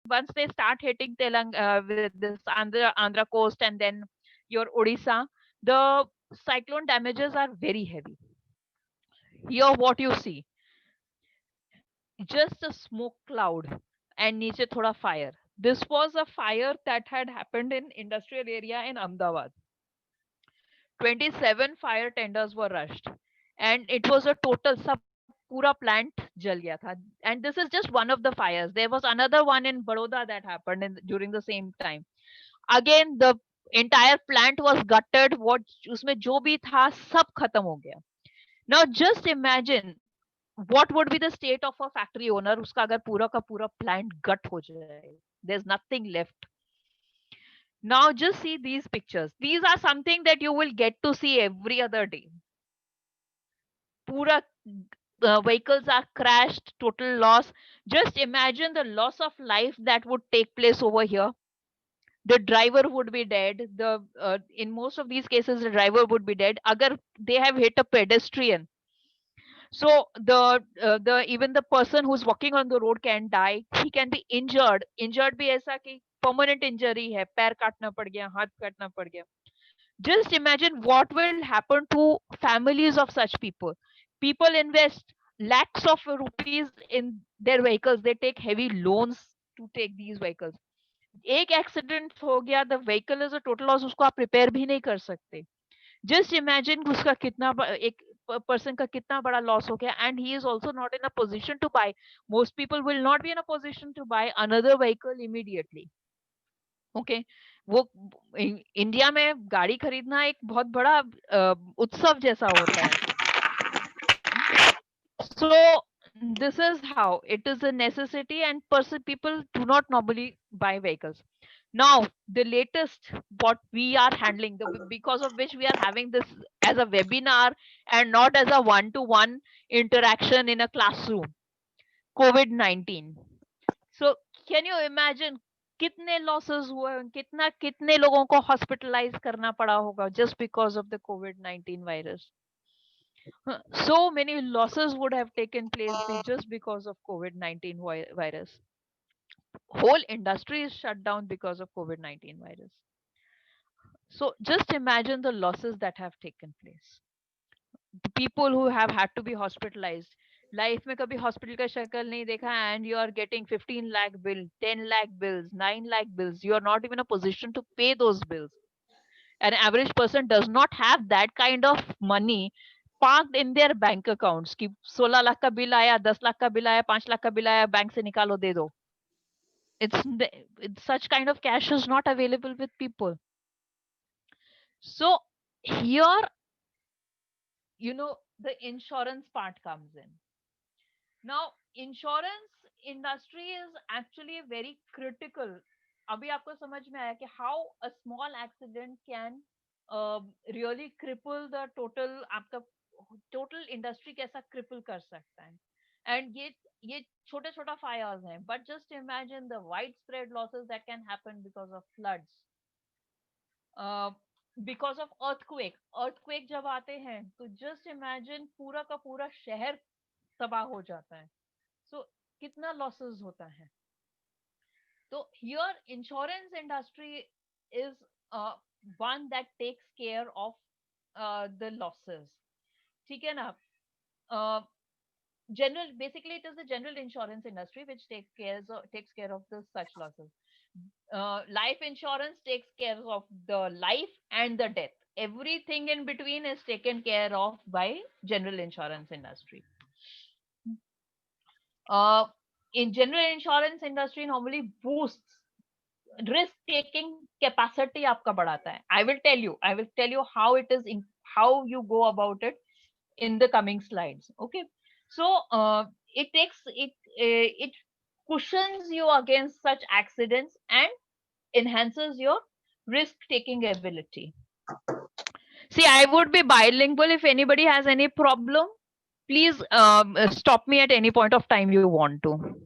once they start hitting with this Andhra coast and then your Odisha, the cyclone damages are very heavy. Here, what you see, just a smoke cloud and niche thoda fire. This was a fire that had happened in industrial area in Ahmedabad. 27 fire tenders were rushed, and it was a total sub pura plant jal gaya tha. And this is just one of the fires. There was another one in Baroda that happened during the same time. Again, the entire plant was gutted. What उसमें जो भी था सब खत्म हो गया. Now just imagine what would be the state of a factory owner उसका अगर पूरा का पूरा plant gut हो जाए. There's nothing left. Now just see these pictures. These are something that you will get to see every other day. Pura vehicles are crashed, total loss. Just imagine the loss of life that would take place over here. The driver would be dead. The in most of these cases, the driver would be dead. Agar they have hit a pedestrian, so the even the person who's walking on the road can die. He can be injured. Injured भी ऐसा कि permanent injury है. पैर काटना पड़ गया, हाथ काटना पड़ गया. Just imagine what will happen to families of such people. People invest lakhs of rupees in their vehicles. They take heavy loans to take these vehicles. एक एक्सीडेंट हो गया, the vehicle is a total loss, उसको आप repair भी नहीं कर सकते. Just imagine उसका कितना एक पर्सन का कितना बड़ा लॉस हो गया, and he is also not in a position to buy. Most people will not be in a position to buy another vehicle immediately. Okay. वो इंडिया में गाड़ी खरीदना एक बहुत बड़ा उत्सव जैसा होता है. So this is how it is a necessity, and person people do not normally buy vehicles. Now the latest what we are handling, because of which we are having this as a webinar and not as a one-to-one interaction in a classroom. COVID-19. So can you imagine कितने losses हुए, कितने लोगों को hospitalize करना पड़ा होगा just because of the COVID-19 virus. So many losses would have taken place just because of COVID-19 virus. Whole industry is shut down because of COVID-19 virus. So just imagine the losses that have taken place. The people who have had to be hospitalized. Life में कभी hospital का शक्ल नहीं देखा, and you are getting 15 lakh bill, 10 lakh bills, 9 lakh bills. You are not even in a position to pay those bills. An average person does not have that kind of money parked in their bank accounts कि 16 लाख का bill आया, 10 लाख का bill आया, 5 लाख का bill आया, bank से निकालो दे दो. It's such kind of cash is not available with people. So here, the insurance part comes in. Now insurance industry is actually very critical. अभी आपको समझ में आया कि how a small accident can really cripple the total, आपका total industry कैसा cripple कर सकता है. And ये छोटे छोटा fires हैं, but just imagine the widespread losses that can happen because of floods, uh, because of earthquake जब आते हैं तो just imagine पूरा का पूरा शहर तबाह हो जाता है. So कितना losses होता है. So here insurance industry is one that takes care of the losses. ठीक है ना. uh, General, basically it is the general insurance industry which takes care of the such losses. Life insurance takes care of the life and the death. Everything in between is taken care of by general insurance industry. uh, in general insurance industry normally boosts risk taking capacity आपका बढ़ाता है. I will tell you how it is how you go about it in the coming slides. Okay. So it takes it cushions you against such accidents and enhances your risk taking ability. See, I would be bilingual. If anybody has any problem, please stop me at any point of time you want to.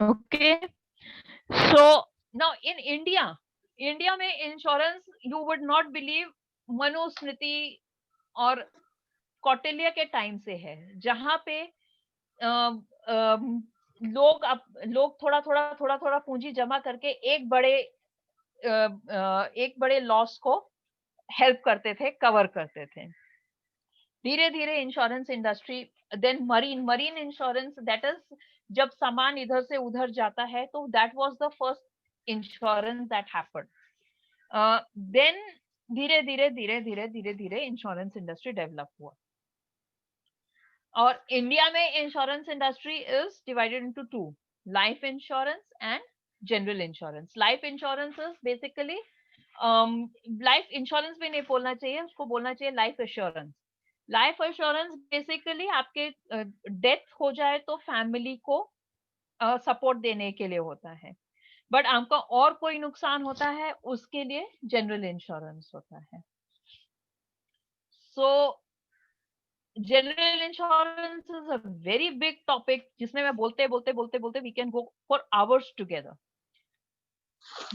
Okay. So now in India में insurance, you would not believe, Manusmriti और कौटिल्य के time से है, जहां पे लोग थोड़ा थोड़ा पूंजी जमा करके एक बड़े लॉस को हेल्प करते थे, कवर करते थे। धीरे धीरे insurance industry, then marine insurance, that is जब सामान इधर से उधर जाता है, तो that was the first insurance that happened. Then धीरे धीरे इंश्योरेंस इंडस्ट्री डेवलप हुआ। और इंडिया में insurance industry is divided into two, life insurance and general insurance. Life insurance is basically, life insurance भी नहीं बोलना चाहिए, उसको बोलना चाहिए life insurance. Life insurance basically आपके डेथ हो जाए तो फैमिली को सपोर्ट देने के लिए होता है, बट आपका और कोई नुकसान होता है उसके लिए जनरल इंश्योरेंस होता है। So general insurance is a very big topic, जिसमें मैं बोलते we can go for hours together.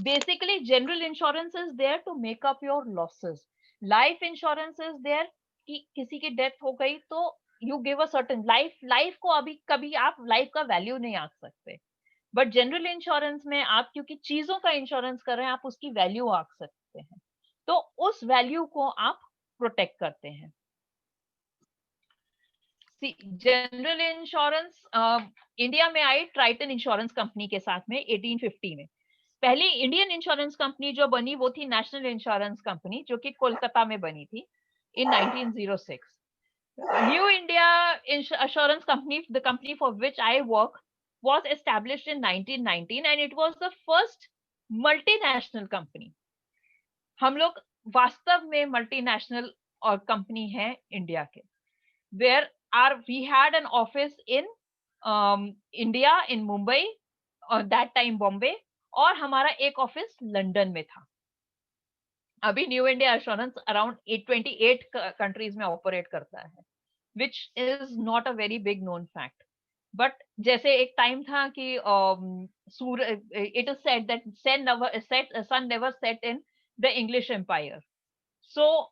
Basically general insurance is there to make up your losses. Life insurance is there कि किसी की डेथ हो गई तो you give a certain life को अभी कभी आप लाइफ का वैल्यू नहीं आंक सकते, बट जनरल इंश्योरेंस में आप क्योंकि चीजों का इंश्योरेंस कर रहे हैं, आप उसकी वैल्यू आंक सकते हैं, तो उस वैल्यू को आप प्रोटेक्ट करते हैं। जनरल इंश्योरेंस इंडिया में आई ट्राइटन इंश्योरेंस कंपनी के साथ में 1850 में। पहली इंडियन इंश्योरेंस कंपनी जो बनी वो थी नेशनल इंश्योरेंस कंपनी, जो कि कोलकाता में बनी थी इन 1906। New India assurance company, the company for which I work, was established in 1919 and it was the first multinational company. हम लोग वास्तव में मल्टीनेशनल और कंपनी है इंडिया के, where we had an office in India in Mumbai, और that time Bombay, और हमारा एक ऑफिस लंदन में था। अभी new India assurance around 828 countries में ऑपरेट करता है, which is not a very big known fact. But जैसे एक टाइम था कि it is said that sun never set in the English Empire. So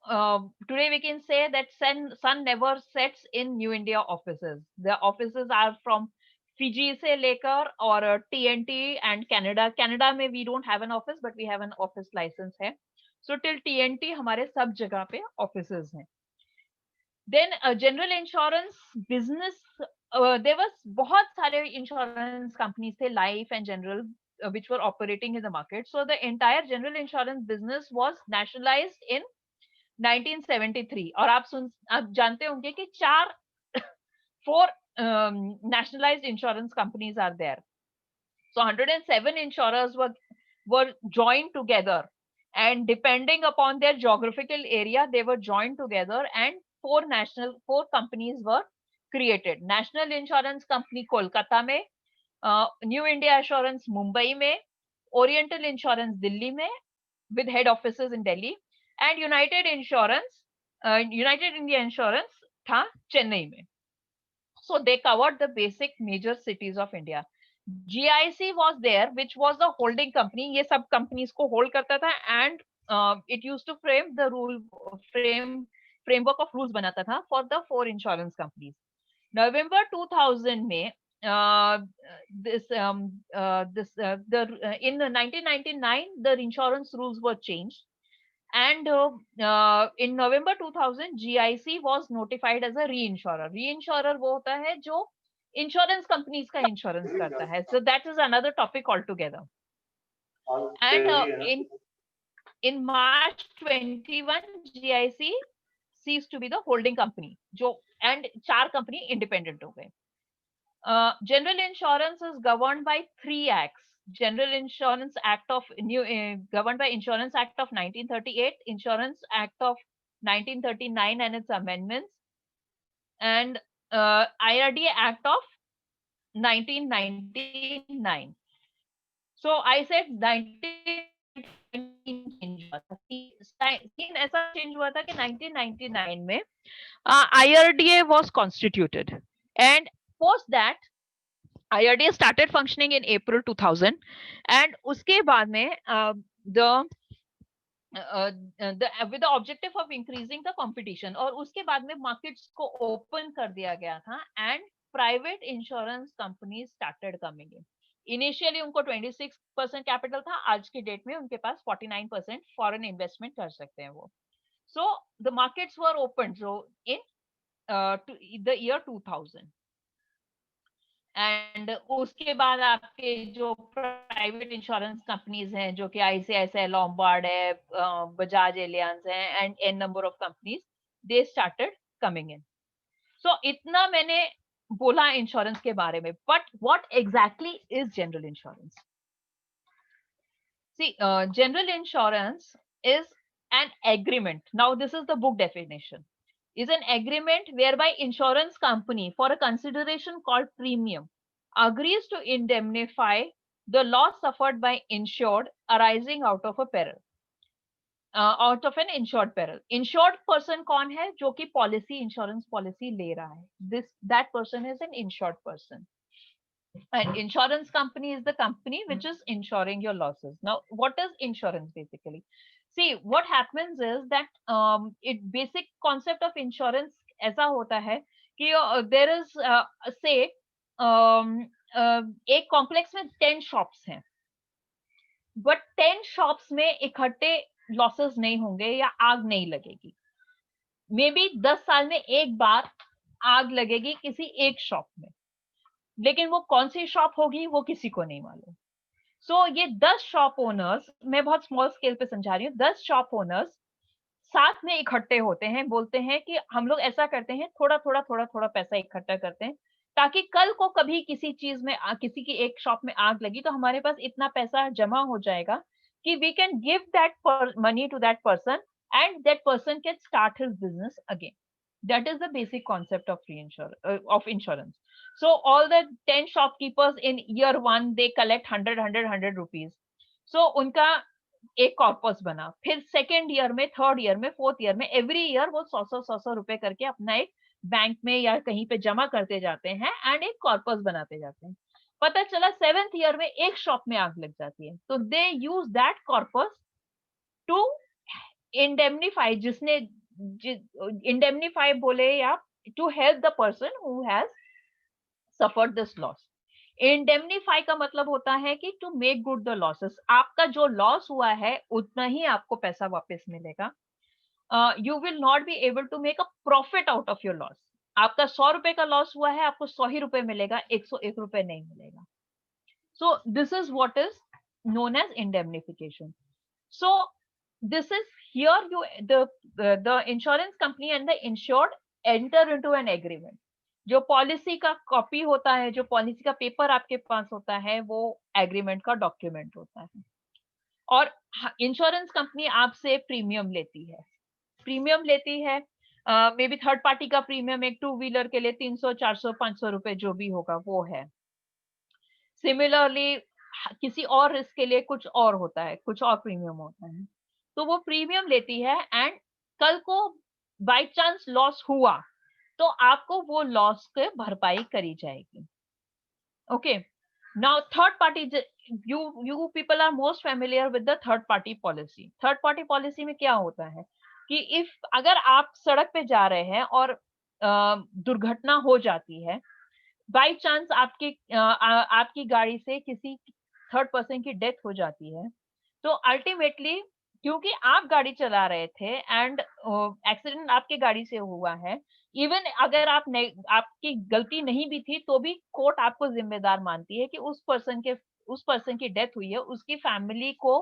today we can say that sun never sets in New India offices. The offices are from Fiji से लेकर और TNT and Canada. Canada में we don't have an office, but we have an office license है. So till TNT हमारे सब जगह पे offices हैं. Then general insurance business, there was बहुत सारे insurance companies थे, life and general, which were operating in the market. So the entire general insurance business was nationalized in 1973. और आप जानते होंगे कि four nationalized insurance companies are there. So 107 insurers were joined together, and depending upon their geographical area, they were joined together, and four companies were created. National Insurance Company Kolkata में, New India Assurance Mumbai में, Oriental Insurance Delhi में with head offices in Delhi, and United India Insurance था चेन्नई में. So they covered the basic major cities of India. GIC was there, which was the holding company. ये सब companies को hold करता था, and it used to frame the framework of rules बनाता था for the four insurance companies. November 2000 में in 1999 the insurance rules were changed, and in November 2000 GIC was notified as a reinsurer. Reinsurer वो होता है जो insurance companies का insurance करता है. So that is another topic altogether. And in March 21 GIC ceased to be the holding company, जो and चार company independent हो गए. General insurance is governed by 3 acts. General Insurance Act of governed by Insurance Act of 1938, Insurance Act of 1939 and its amendments, and IRDA Act of 1999. So I said 1999 scene ऐसा change हुआ था कि 1999 में IRDA was constituted, and post that IRDA started functioning in April 2000, and उसके बाद में with the objective of increasing the competition, और उसके बाद में markets को open कर दिया गया था, and private insurance companies started coming in. Initially उनको 26% कैपिटल था, आज की डेट में उनके पास 49% फॉरेन इन्वेस्टमेंट कर सकते हैं वो. So the markets were opened so in the year 2000. And उसके बाद आपके जो प्राइवेट इंश्योरेंस कंपनीज हैं, जो कि आईसीआईसीआई लॉम्बार्ड है, बजाज एलियांज है, and an number of companies, they started coming in. So इतना मैंने बोला इंश्योरेंस के बारे में. But what exactly is general insurance? See, general insurance is an agreement. Now this is the book definition. Is an agreement whereby insurance company for a consideration called premium agrees to indemnify the loss suffered by insured arising out of a peril, out of an insured peril. Insured person कौन है? जो कि policy, insurance policy ले रहा है. That person is an insured person. And insurance company is the company which is insuring your losses. Now, what is insurance basically? See, what happens is that it basic concept of insurance ऐसा होता है कि there is say एक complex में 10 shops हैं, but 10 shops में इकट्ठे losses नहीं होंगे या आग नहीं लगेगी. मे बी 10 साल में एक बार आग लगेगी किसी एक शॉप में, लेकिन वो कौन सी शॉप होगी वो किसी को नहीं मालूम. सो ये 10 शॉप ओनर्स, मैं बहुत स्मॉल स्केल पे समझा रही हूँ, 10 शॉप ओनर्स साथ में इकट्ठे होते हैं, बोलते हैं कि हम लोग ऐसा करते हैं, थोड़ा थोड़ा थोड़ा थोड़ा पैसा इकट्ठा करते हैं, ताकि कल को कभी किसी चीज में किसी की एक शॉप में आग लगी तो हमारे पास इतना पैसा जमा हो जाएगा कि we can give that money to that person and that person can start his business again. That is the basic concept of insurance. So all the 10 shopkeepers in year 1 they collect 100 rupees. So उनका एक corpus बना, फिर second year में, third year में, fourth year में, every year वो 100 रुपए करके अपना एक बैंक में या कहीं पे जमा करते जाते हैं एंड एक कॉर्पस बनाते जाते हैं. पता चला सेवेंथ ईयर में एक शॉप में आग लग जाती है, तो they use that corpus to indemnify, जिसने इंडेमनीफाई बोले या to help the person who has suffered this loss. Indemnify का मतलब होता है कि to make good the losses. आपका जो लॉस हुआ है उतना ही आपको पैसा वापस मिलेगा. You will not be able to make a profit out of your loss. आपका 100 रुपए का लॉस हुआ है, आपको 100 ही रुपए मिलेगा, 101 रुपए नहीं मिलेगा. So this is what is known as indemnification. So this is here you the insurance company and the insured enter into an agreement. जो पॉलिसी का कॉपी होता है, जो पॉलिसी का पेपर आपके पास होता है, वो एग्रीमेंट का डॉक्यूमेंट होता है. और इंश्योरेंस कंपनी आपसे प्रीमियम लेती है. प्रीमियम लेती है मे बी थर्ड पार्टी का प्रीमियम एक टू व्हीलर के लिए 300, 400, 500 रुपए जो भी होगा वो है. सिमिलरली किसी और रिस्क के लिए कुछ और होता है, कुछ और प्रीमियम होता है. तो वो प्रीमियम लेती है एंड कल को बाय चांस लॉस हुआ तो आपको वो लॉस के भरपाई करी जाएगी. Okay, now third party, you people are most familiar with the third party policy. Third party policy में क्या होता है कि इफ अगर आप सड़क पे जा रहे हैं और दुर्घटना हो जाती है, बाय चांस आपकी गाड़ी से किसी थर्ड पर्सन की डेथ हो जाती है, तो अल्टीमेटली क्योंकि आप गाड़ी चला रहे थे एंड एक्सीडेंट आपके गाड़ी से हुआ है, इवन अगर आपकी गलती नहीं भी थी तो भी कोर्ट आपको जिम्मेदार मानती है कि उस पर्सन की डेथ हुई है, उसकी फैमिली को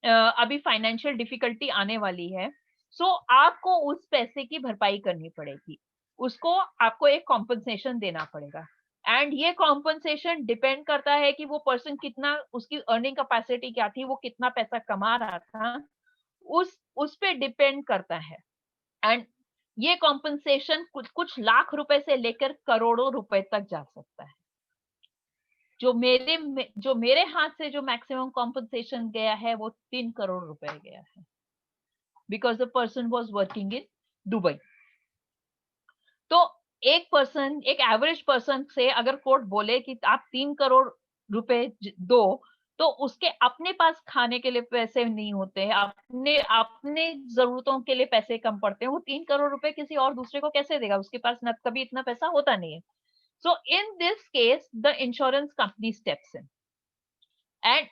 अभी फाइनेंशियल डिफिकल्टी आने वाली है, सो आपको उस पैसे की भरपाई करनी पड़ेगी, उसको आपको एक कॉम्पनसेशन देना पड़ेगा. एंड ये कॉम्पनसेशन डिपेंड करता है कि वो पर्सन कितना, उसकी अर्निंग कैपेसिटी क्या थी, वो कितना पैसा कमा रहा था, उस पे डिपेंड करता है. एंड ये कॉम्पनसेशन कुछ लाख रुपए से लेकर करोड़ों रुपए तक जा सकता है. जो मेरे हाथ से जो मैक्सिमम कॉम्पनसेशन गया है वो 3 करोड़ रुपए गया है, because the person was working in Dubai. तो एक एवरेज पर्सन से अगर कोर्ट बोले कि आप 3 करोड़ रुपए दो, तो उसके अपने पास खाने के लिए पैसे नहीं होते हैं, अपने जरूरतों के लिए पैसे कम पड़ते हैं, वो 3 करोड़ रुपए किसी और दूसरे को कैसे देगा? उसके पास न कभी इतना पैसा होता नहीं है. So in this case, the insurance company steps in and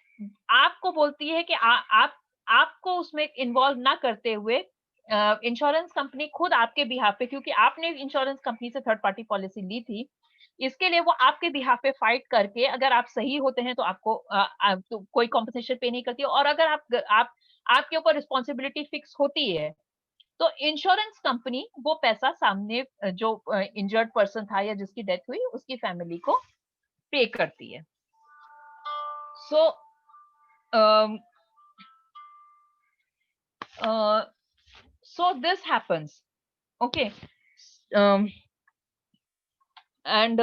आपको बोलती है कि आपको उसमें इन्वॉल्व ना करते हुए इंश्योरेंस कंपनी खुद आपके बिहाफ पे, क्योंकि आपने इंश्योरेंस कंपनी से थर्ड पार्टी पॉलिसी ली थी, इसके लिए वो आपके बिहाफ पे फाइट करके, अगर आप सही होते हैं तो आपको तो कोई कॉम्पनसेशन पे नहीं करती, और अगर आप आपके ऊपर रिस्पॉन्सिबिलिटी फिक्स होती है तो इंश्योरेंस कंपनी वो पैसा सामने जो इंजर्ड पर्सन था या जिसकी डेथ हुई उसकी फैमिली को पे करती है. सो so this happens, okay. um, and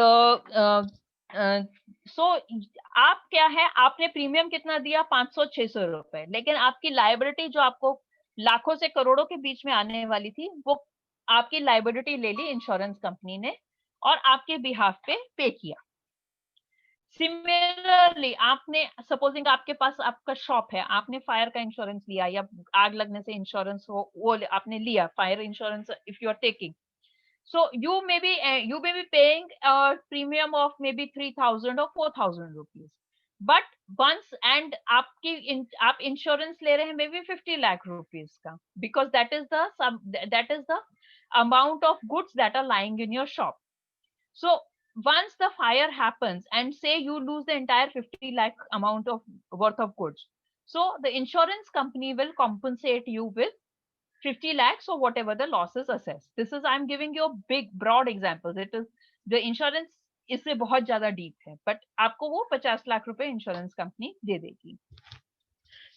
so आप क्या है, आपने प्रीमियम कितना दिया, 500-600 रुपए, लेकिन आपकी लायबिलिटी जो आपको लाखों से करोड़ों के बीच में आने वाली थी, वो आपकी लायबिलिटी ले ली इंश्योरेंस कंपनी ने और आपके बिहाफ पे किया. सिमिलरली आपने, सपोजिंग आपके पास आपका शॉप है, आपने फायर का इंश्योरेंस लिया या आग लगने से इंश्योरेंस हो वो आपने लिया, fire insurance if you are taking, so you may be paying a premium of maybe 3,000 or 4,000 rupees, but once and आप इंश्योरेंस ले रहे हैं maybe 50 lakh rupees का, because that is the amount of goods that are lying in your shop. So once the fire happens and say you lose the entire 50 lakh amount of worth of goods, so the insurance company will compensate you with 50 lakhs or whatever the losses assessed. This is, I'm giving you a big broad examples. It is the insurance इससे बहुत ज्यादा deep है, but आपको वो 50 लाख रुपए insurance company दे देगी.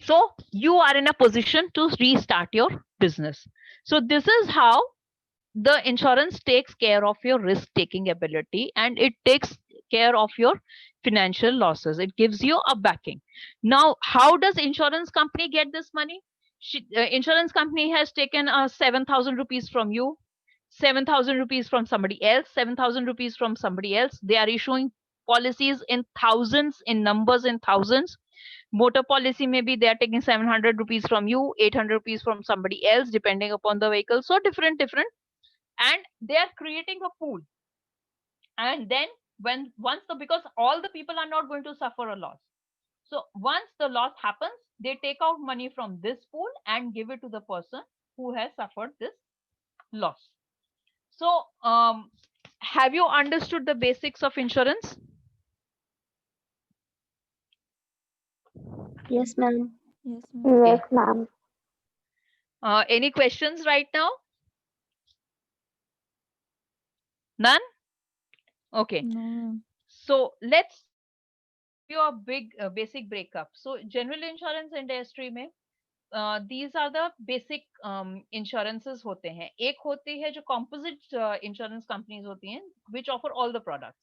So you are in a position to restart your business. So this is how the insurance takes care of your risk taking ability and it takes care of your financial losses. It gives you a backing. Now, how does insurance company get this money? Insurance company has taken 7,000 rupees from you, 7,000 rupees from somebody else, 7,000 rupees from somebody else. They are issuing policies in thousands, in numbers in thousands. Motor policy, maybe they are taking 700 rupees from you, 800 rupees from somebody else, depending upon the vehicle. So different, and they are creating a pool. And then because all the people are not going to suffer a loss. So once the loss happens, they take out money from this pool and give it to the person who has suffered this loss. So have you understood the basics of insurance? Yes, ma'am. Yes, ma'am. Yes, ma'am. Any questions right now? None? Okay. No. So let's do a big basic breakup. So general insurance industry में these are the basic insurances होते हैं. एक होती है जो composite insurance companies होती हैं which offer all the products.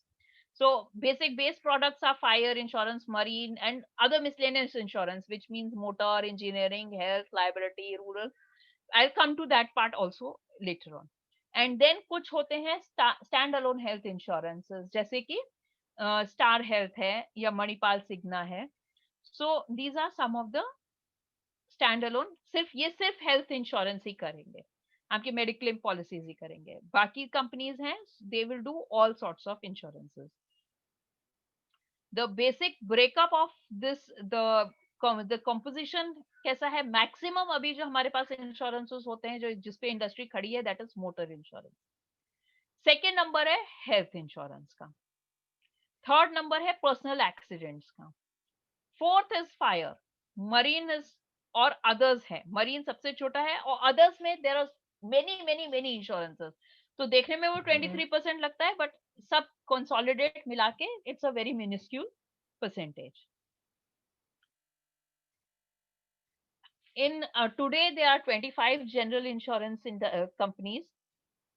So basic base products are fire insurance, marine and other miscellaneous insurance, which means motor, engineering, health, liability, rural. I'll come to that part also later on. And then कुछ होते हैं stand alone health insurances, जैसे कि star health है या Manipal Cigna है. So these are some of the standalone. सिर्फ health insurance ही करेंगे, आपकी मेडिक्लेम पॉलिसीज ही करेंगे. बाकी कंपनीज हैं, they will do all sorts of insurances. The basic breakup of this, the composition कैसा है, मैक्सिमम अभी जो हमारे पास इंश्योरेंसेस होते हैं जो जिसपे इंडस्ट्री खड़ी है, that is motor insurance. Second number है हेल्थ इंश्योरेंस का. थर्ड नंबर है पर्सनल एक्सीडेंट्स का. Fourth is fire, marine is और अदर्स है. मरीन सबसे छोटा है और अदर्स में there are many many many insurances. तो देखने में वो 23% लगता है, बट सब कंसोलिडेट मिला के it's a very minuscule percentage. In today there are 25 general insurance companies,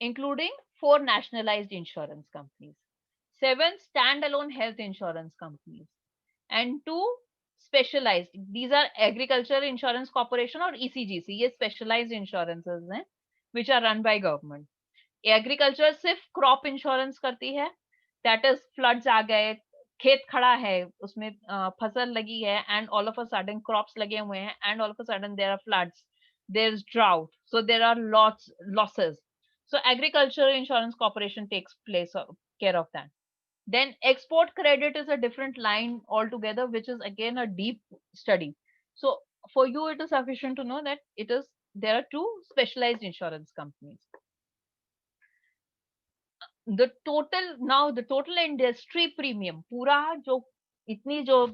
including 4 nationalized insurance companies, 7 standalone health insurance companies, and 2 specialized. These are Agriculture Insurance Corporation or ECGC. ये specialized insurances हैं which are run by government. Agriculture सिर्फ crop insurance करती है, that is floods आ गए, खेत खड़ा है, उसमें फसल लगी है and all of a sudden crops लगे हुए हैं and all of a sudden there are floods, there's drought, so there are losses. So Agriculture Insurance Corporation takes care of that. Then export credit is a different line altogether, which is again a deep study. So for you, it is sufficient to know that there are two specialized insurance companies. The total industry premium, पूरा जो इतनी जो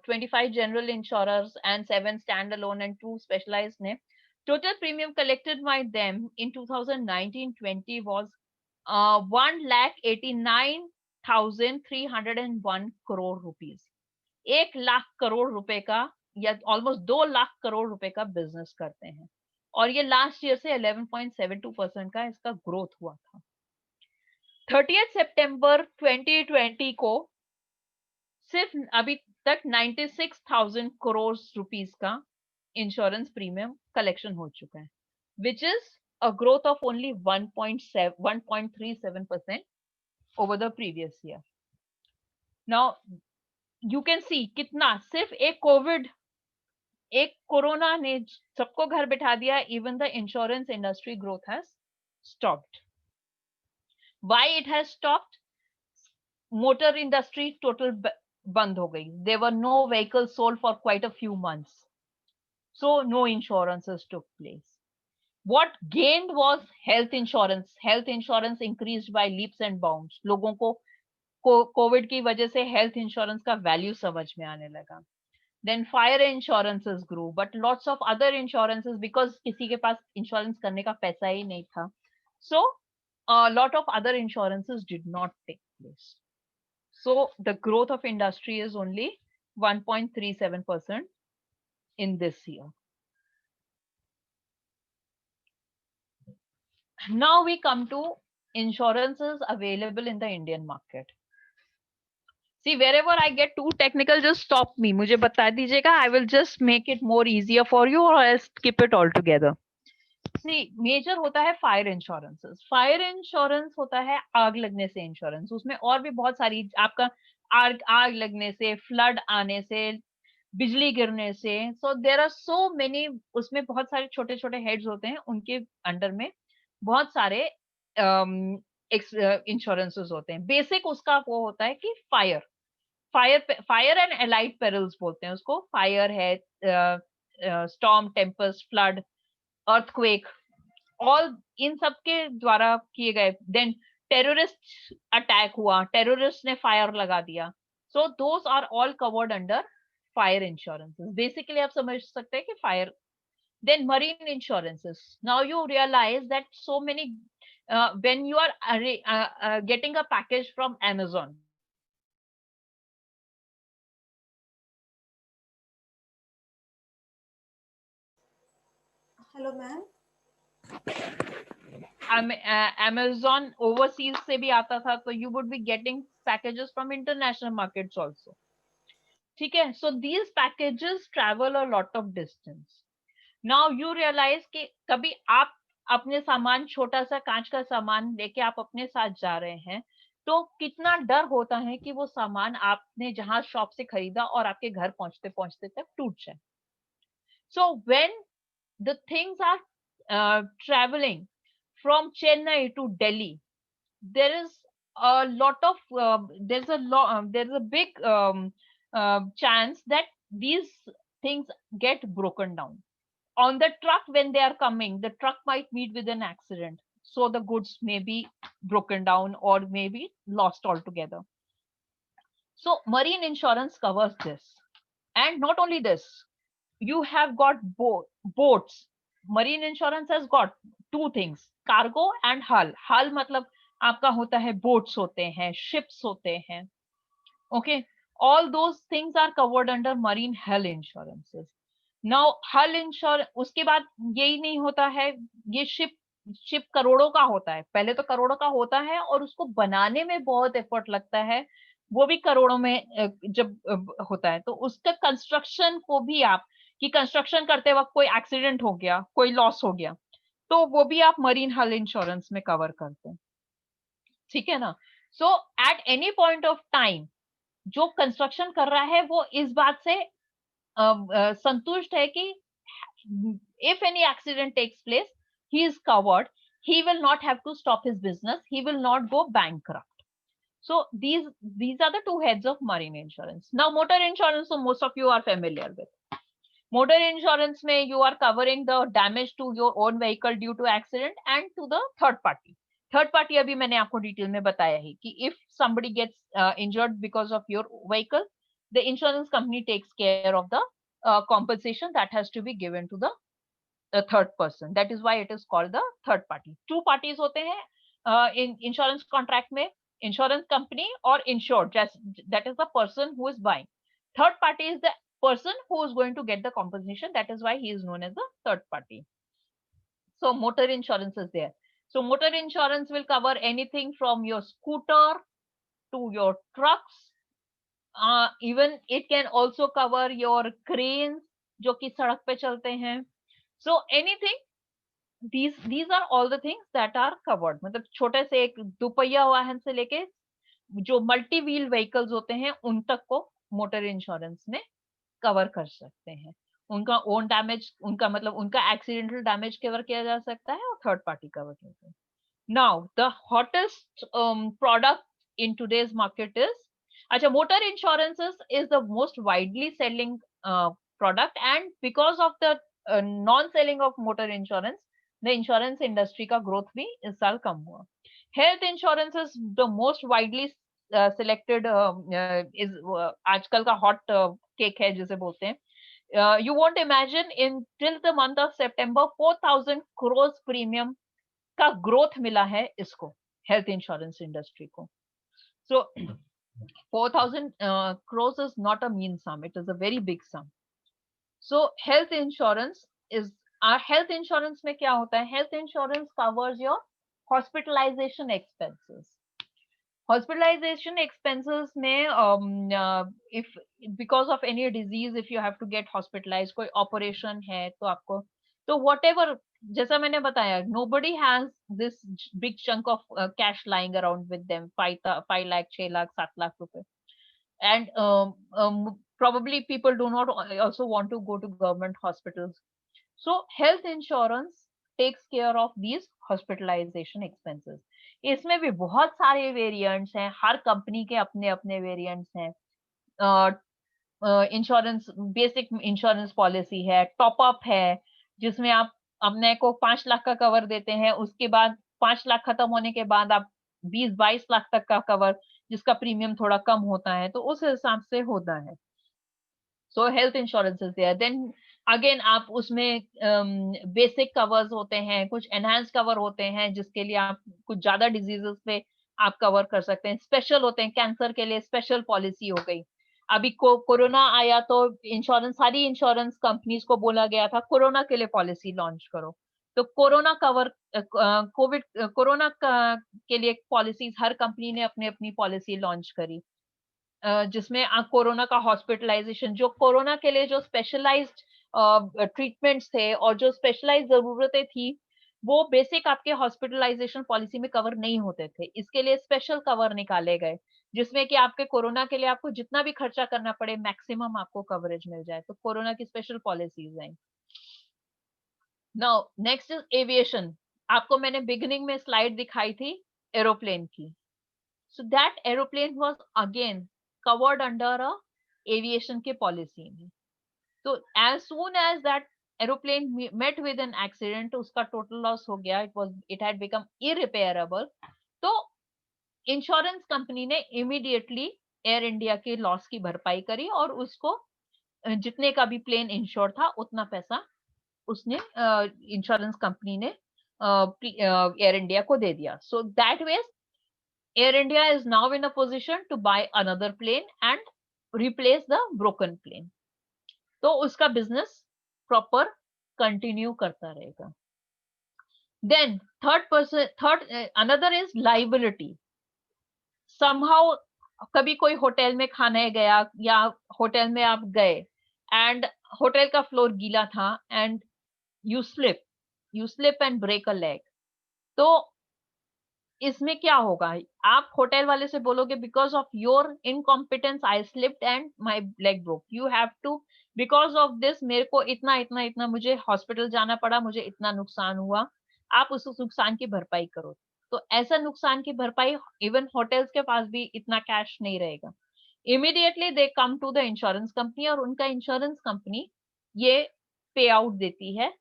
25 general insurers and 7 standalone and 2 specialized ने total premium collected by them in 2019-20 was 1,89,301 crore rupees. 1 lakh crore रुपए का या almost 2 lakh crore रुपए का बिजनेस करते हैं, और ये लास्ट ईयर से 11.72% का इसका ग्रोथ हुआ था. 30 सितंबर 2020 को सिर्फ अभी तक 96,000 करोड़ रुपीस का इंश्योरेंस प्रीमियम कलेक्शन हो चुका है, which is a growth of only 1.37% over the previous year. Now you can see कितना सिर्फ एक कोरोना ने सबको घर बिठा दिया. Even the insurance industry growth has stopped. Why it has stopped? Motor industry total बंद हो गई. There were no vehicles sold for quite a few months, so no insurances took place. What gained was health insurance. Health insurance increased by leaps and bounds. लोगों को Covid की वजह से health insurance का value समझ में आने लगा. Then fire insurances grew, but lots of other insurances, because किसी के पास इंश्योरेंस करने का पैसा ही नहीं था, so a lot of other insurances did not take place. So the growth of industry is only 1.37% in this year. Now we come to insurances available in the Indian market. See, wherever I get too technical, just stop me. मुझे बता दीजिएगा. I will just make it more easier for you, or I'll skip it altogether. See, major होता है fire insurances. Fire insurance होता है आग लगने से इंश्योरेंस. उसमें और भी बहुत सारी आपका आग लगने से, फ्लड आने से, बिजली गिरने से, सो देर आर सो मेनी. उसमें बहुत सारे छोटे छोटे हेड्स होते हैं, उनके अंडर में बहुत सारे इंश्योरेंसेस होते हैं. बेसिक उसका वो होता है कि फायर एंड एलाइड पेरिल्स बोलते हैं उसको. फायर है, storm, tempest, flood, earthquake, all इन सब के द्वारा किए गए. देन टेररिस्ट अटैक हुआ, टेररिस्ट ने फायर लगा दिया, so those are all covered under fire insurances. Basically आप समझ सकते हैं कि fire. Then marine insurances. Now you realize that so many when you are getting a package from Amazon. Hello ma'am. Amazon overseas से भी आता था, तो you would be getting packages from international markets also. ठीक है. So these packages travel a lot of distance. Now you realize कि कभी आप अपने सामान, छोटा सा कांच का सामान लेके आप अपने साथ जा रहे हैं, तो कितना डर होता है कि वो सामान आपने जहां शॉप से खरीदा और आपके घर पहुंचते पहुंचते तक टूट जाए. So when the things are traveling from Chennai to Delhi, there is a lot of there's a big chance that these things get broken down. On the truck, when they are coming, the truck might meet with an accident, so the goods may be broken down or may be lost altogether. So marine insurance covers this. And not only this, you have got boats. Marine insurance has got two things, cargo and hull. Hull मतलब आपका होता है boats होते हैं, ships होते हैं. Okay, all those things are covered under marine hull insurances. Now hull insurance, उसके बाद यही नहीं होता है. ये शिप करोड़ों का होता है. पहले तो करोड़ों का होता है और उसको बनाने में बहुत एफर्ट लगता है, वो भी करोड़ों में जब होता है, तो उसका कंस्ट्रक्शन को भी आप कि कंस्ट्रक्शन करते वक्त कोई एक्सीडेंट हो गया, कोई लॉस हो गया, तो वो भी आप मरीन हल इंश्योरेंस में कवर करते हैं. ठीक है ना. So at any point of time जो कंस्ट्रक्शन कर रहा है वो इस बात से संतुष्ट है कि if any accident takes place, he is covered. He will not have to stop his business. He will not go bankrupt. So these are the two heads of marine insurance. Now motor insurance, so most of you are familiar with. Motor insurance mein you are covering the damage to your own vehicle due to accident and to the third party. Third party abhi maine aapko detail mein bataya hai ki if somebody gets injured because of your vehicle, the insurance company takes care of the compensation that has to be given to the third person. That is why it is called the third party. Two parties hote hain in insurance contract mein, insurance company or insured, that is the person who is buying. Third party is the person who is going to get the compensation. That is why he is known as the third party. So motor insurance is there. So motor insurance will cover anything from your scooter to your trucks. Even it can also cover your cranes जो कि सड़क पे चलते हैं. So anything, these are all the things that are covered. मतलब छोटे से एक दुपहिया वाहन से लेके जो मल्टी व्हील व्हीकल्स होते हैं उन तक को मोटर इंश्योरेंस में कवर कर सकते हैं. उनका ओन डैमेज, उनका मतलब उनका एक्सीडेंटल डैमेज कवर किया जा सकता है और थर्ड पार्टी कवर किया जाता है. Now the hottest product in today's market is, अच्छा, motor insurances is the most widely selling product, and because of the non-selling of motor insurance, the insurance industry का growth भी इस साल कम हुआ. Health insurance is the most widely selected is आजकल का hot cake है जिसे बोलते हैं. You won't imagine in till the month of September 4,000 crores premium का ग्रोथ मिला है इसको, हेल्थ इंश्योरेंस इंडस्ट्री को. सो 4,000 crores is not a mean sum, it is a very big sum. So health insurance is, health insurance में क्या होता है? Health insurance covers your hospitalization expenses. Hospitalization expenses में if because of any disease, if you have to get hospitalized, कोई operation है तो आपको, तो whatever, जैसा मैंने बताया, nobody has this big chunk of cash lying around with them, 5 lakh, 6 lakh, 7 lakh रुपए. And probably people do not also want to go to government hospitals. So health insurance takes care of these hospitalization expenses. इसमें भी बहुत सारे variants हैं, हर company के अपने अपने variants हैं. इंश्योरेंस, बेसिक इंश्योरेंस पॉलिसी है, टॉप अप है जिसमें आप अपने को 5 लाख का कवर देते हैं, उसके बाद 5 लाख खत्म होने के बाद आप 20-22 लाख तक का कवर, जिसका प्रीमियम थोड़ा कम होता है, तो उस हिसाब से होता है. So health insurance is there. Then again आप उसमें बेसिक कवर्स होते हैं, कुछ एनहांस कवर होते हैं जिसके लिए आप कुछ ज्यादा डिजीजेस पे आप कवर कर सकते हैं. स्पेशल होते हैं, कैंसर के लिए स्पेशल पॉलिसी हो गई. अभी कोरोना आया तो इंश्योरेंस, सारी इंश्योरेंस कंपनीज को बोला गया था कोरोना के लिए पॉलिसी लॉन्च करो. तो कोरोना कवर, कोविड कोरोना के लिए पॉलिसीज हर कंपनी ने अपनी अपनी पॉलिसी लॉन्च करी, जिसमें कोरोना का हॉस्पिटलाइजेशन, जो कोरोना के लिए जो स्पेशलाइज्ड ट्रीटमेंट्स थे और जो स्पेशलाइज्ड जरूरतें थी, वो बेसिक आपके हॉस्पिटलाइजेशन पॉलिसी में कवर नहीं होते थे. इसके लिए स्पेशल कवर निकाले गए जिसमें कि आपके कोरोना के लिए आपको जितना भी खर्चा करना पड़े मैक्सिमम आपको कवरेज मिल जाए. तो कोरोना की special policies I. Now next is aviation. आपको मैंने बिगिनिंग में स्लाइड दिखाई थी एरोप्लेन की. So that aeroplane was again covered under a aviation के policy में. So as soon as that aeroplane met with an accident, उसका total loss हो गया, it had become irreparable. तो इंश्योरेंस कंपनी ने immediately एयर इंडिया के loss की भरपाई करी और उसको जितने का भी प्लेन इंश्योर था उतना पैसा उसने इंश्योरेंस कंपनी ने एयर इंडिया को दे दिया. So that way Air India is now in a position to buy another plane and replace the broken plane. तो उसका business proper continue करता रहेगा. Then another is liability. Somehow कभी कोई hotel में खाने गया या होटल में आप गए and होटल का फ्लोर गीला था and you slip and break a leg. तो इसमें क्या होगा? आप होटल वाले से बोलोगे because of your incompetence I slipped and my leg broke, you have to, because of this मेरे को इतना इतना इतना मुझे हॉस्पिटल जाना पड़ा, मुझे इतना नुकसान हुआ, आप उस नुकसान की भरपाई करो. तो ऐसा नुकसान की भरपाई इवन होटल्स के पास भी इतना कैश नहीं रहेगा. Immediately they come to the insurance company और उनका इंश्योरेंस कंपनी ये पे आउट देती है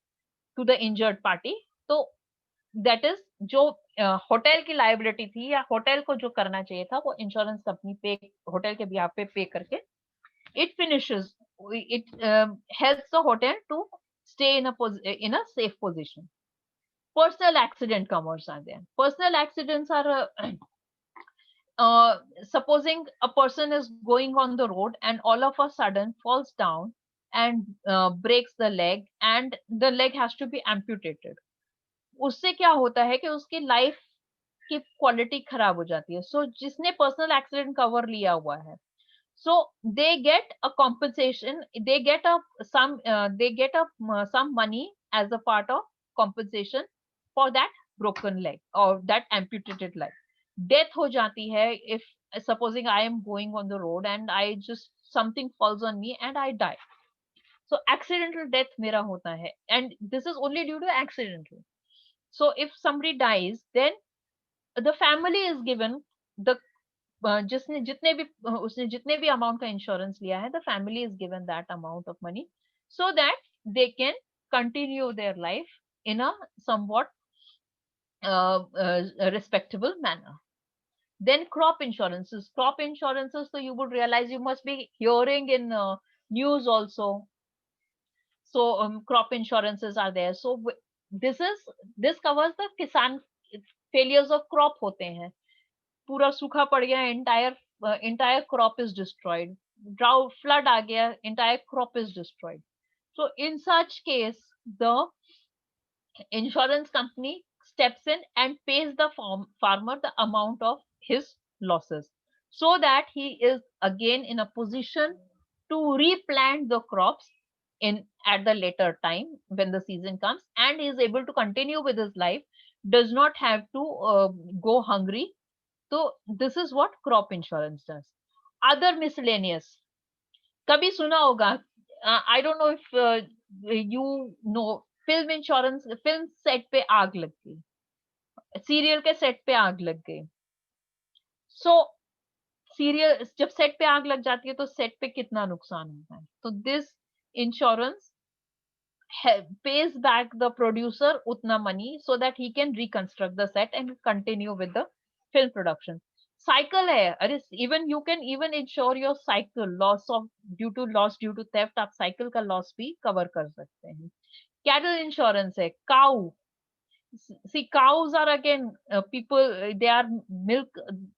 टू द इंजर्ड पार्टी. तो दैट इज जो होटल की लायबिलिटी थी या होटल को जो करना चाहिए था वो इंश्योरेंस कंपनी पे होटल के बिहाफ पे करके it finishes it helps the hotel to stay in a safe position. Personal accident covers are there. Personal accidents are supposing a person is going on the road and all of a sudden falls down and breaks the leg and the leg has to be amputated. उससे क्या होता है कि उसकी life की quality खराब हो जाती है. सो जिसने पर्सनल एक्सीडेंट कवर लिया हुआ है, so they get a compensation, they get a some money as a part of compensation for that broken leg or that amputated leg. Death ho jati hai if supposing I am going on the road and I just something falls on me and I die. So accidental death mera hota hai and this is only due to accidental. So if somebody dies, then the family is given the जिसने जितने भी उसने जितने भी amount का insurance लिया है, the family is given that amount of money so that they can continue their life in a somewhat respectable manner. Then crop insurances. Crop insurances, so you would realize you must be hearing in news also. So crop insurances are there. So this covers the kisan failures of crop होते हैं. पूरा सूखा पड़ गया, entire crop is destroyed. Drought, flood आ गया, entire crop is destroyed. So in such case, the insurance company steps in and pays the farmer the amount of his losses so that he is again in a position to replant the crops in at the later time when the season comes and he is able to continue with his life, does not have to go hungry. So this is what crop insurance does. Other miscellaneous, कभी सुना होगा, I don't know if you know, film insurance. Film set पे आग लग गई, serial के set पे आग लग गई. सो सीरियल जब सेट पे आग लग जाती है तो सेट पे कितना नुकसान होता है. तो this insurance pays back the producer utna money so that he can reconstruct the set and continue with the film production. Cycle hai, अरे even you can even insure your cycle loss of loss due to theft. आप cycle का loss भी cover कर सकते हैं. Cattle insurance है. Cow, see cows are again people, they are milk,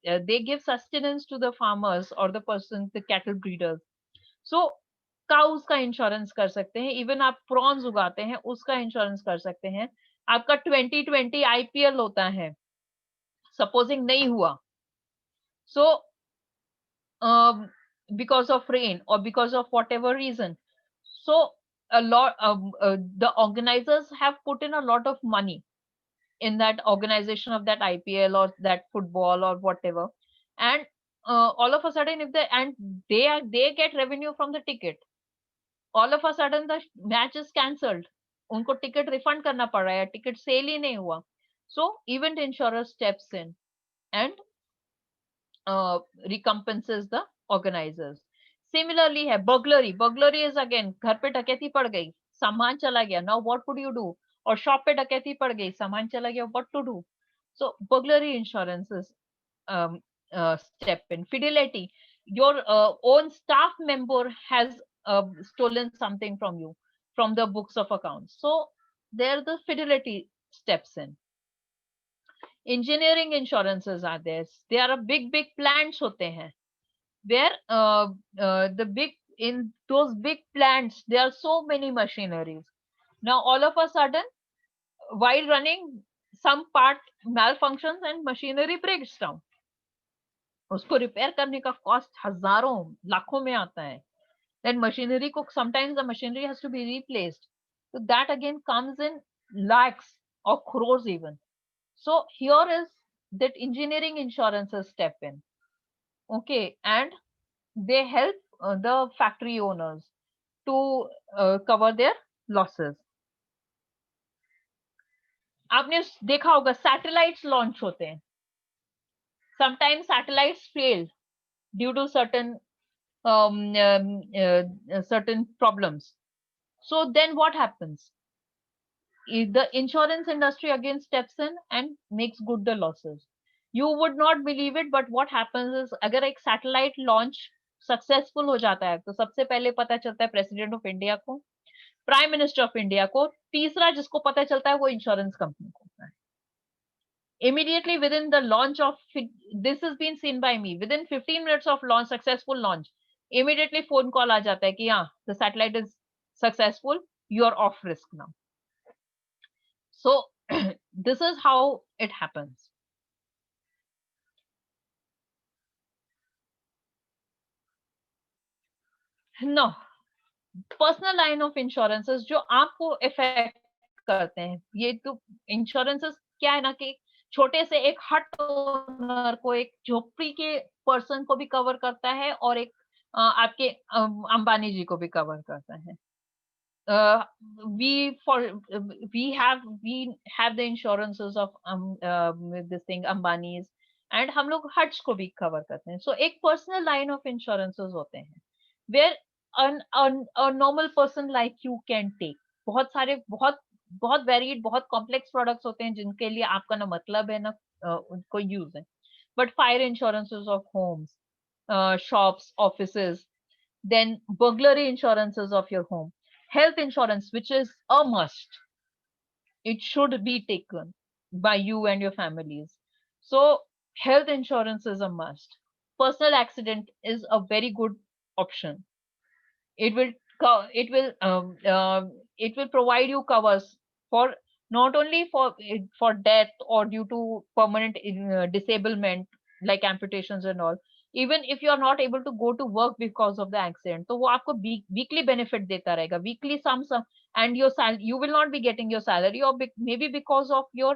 they give sustenance to the farmers or the person, the cattle breeders. So cows का insurance कर सकते हैं. इवन आप प्रॉन्स उगाते हैं उसका इंश्योरेंस कर सकते हैं. आपका 2020 आईपीएल होता है, सपोजिंग नहीं हुआ, सो बिकॉज ऑफ रेन और because of whatever reason, so a lot the organizers have put in a lot of money in that organization of that IPL or that football or whatever, and all of a sudden if they get revenue from the ticket, all of a sudden the match is cancelled, उनको ticket refund करना पड़ रहा है, ticket cell ही नहीं हुआ. So event insurer steps in and recompenses the organizers. Similarly है burglary. Burglary is again, घर पे डकैती पड़ गई, सामान चला गया, now what would you do? और शॉप पे डकैती पड़ गई, सामान चला गया, what to do? So burglary insurances step in. Fidelity, your own staff member has stolen something from you from the books of accounts, so there the fidelity steps in. Engineering insurances are there. There are big plants होते हैं where the big, in those big plants there are so many machineries. Now all of a sudden while running some part malfunctions and machinery breaks down, उसको repair करने का cost हजारों लाखों में आता है. Then machinery को sometimes the machinery has to be replaced, so that again comes in lakhs or crores even. So here is that engineering insurances step in, okay, and they help the factory owners to cover their losses. आपने देखा होगा satellites launch होते हैं, sometimes satellites fail due to certain problems. So then what happens? The insurance industry again steps in and makes good the losses. You would not believe it, but what happens is अगर एक satellite launch successful हो जाता है तो सबसे पहले पता चलता है प्रेसिडेंट ऑफ इंडिया को, प्राइम मिनिस्टर ऑफ इंडिया को, तीसरा जिसको पता चलता है वो इंश्योरेंस कंपनी को होता है. Immediately within the launch of, this has been seen by me, within 15 minutes of launch, successful launch, immediately phone call आ जाता है कि हाँ, the satellite is successful, you are off risk now. So this is how it happens. No, personal line of insurances जो आपको effect करते हैं, ये तो इंश्योरेंसेस क्या है ना कि छोटे से एक हट ओनर को, एक झोपड़ी के पर्सन को भी कवर करता है और एक आपके अंबानी जी को भी कवर करता है. uh, we for we have the insurances of this thing Ambani's, and हम लोग हट्स को भी कवर करते हैं. So एक पर्सनल लाइन ऑफ इंश्योरेंसेस होते हैं where a normal person like you can take. बहुत सारे बहुत बहुत वेरिड बहुत कॉम्प्लेक्स प्रोडक्ट्स होते हैं जिनके लिए आपका ना मतलब है ना उनको यूज है. But fire insurances of homes, shops, offices, then burglary insurances of your home, health insurance, which is a must. It should be taken by you and your families. So health insurance is a must. Personal accident is a very good option. It will it will it will provide you covers for not only for death or due to permanent disablement like amputations and all. Even if you are not able to go to work because of the accident, तो वो आपको weekly benefit देता रहेगा, weekly sum, and your you will not be getting your salary, or maybe because of your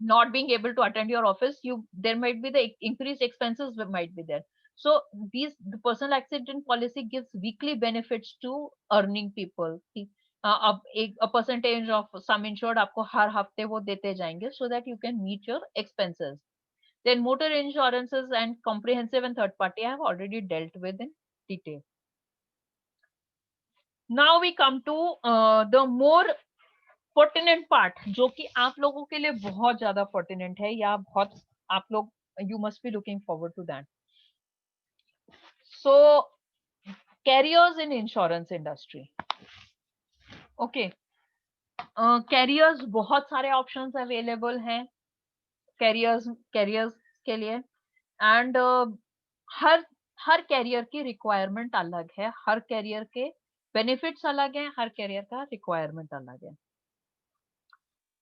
not being able to attend your office, you there might be the increased expenses might be there. So the personal accident policy gives weekly benefits to earning people. अब a percentage of sum insured आपको हर हफ्ते वो देते जाएंगे so that you can meet your expenses. Then motor insurances and comprehensive and third party I have already dealt with in detail. Now we come to the more pertinent part, जो कि आप लोगों के लिए बहुत ज्यादा पर्टिनेंट है, या बहुत आप लोग you must be looking forward to that. So careers in insurance industry. Okay, careers बहुत सारे ऑप्शंस अवेलेबल हैं कैरियर्स कैरियर्स के लिए. एंड हर हर कैरियर की रिक्वायरमेंट अलग है, हर कैरियर के बेनिफिट्स अलग हैं, हर कैरियर का रिक्वायरमेंट अलग है.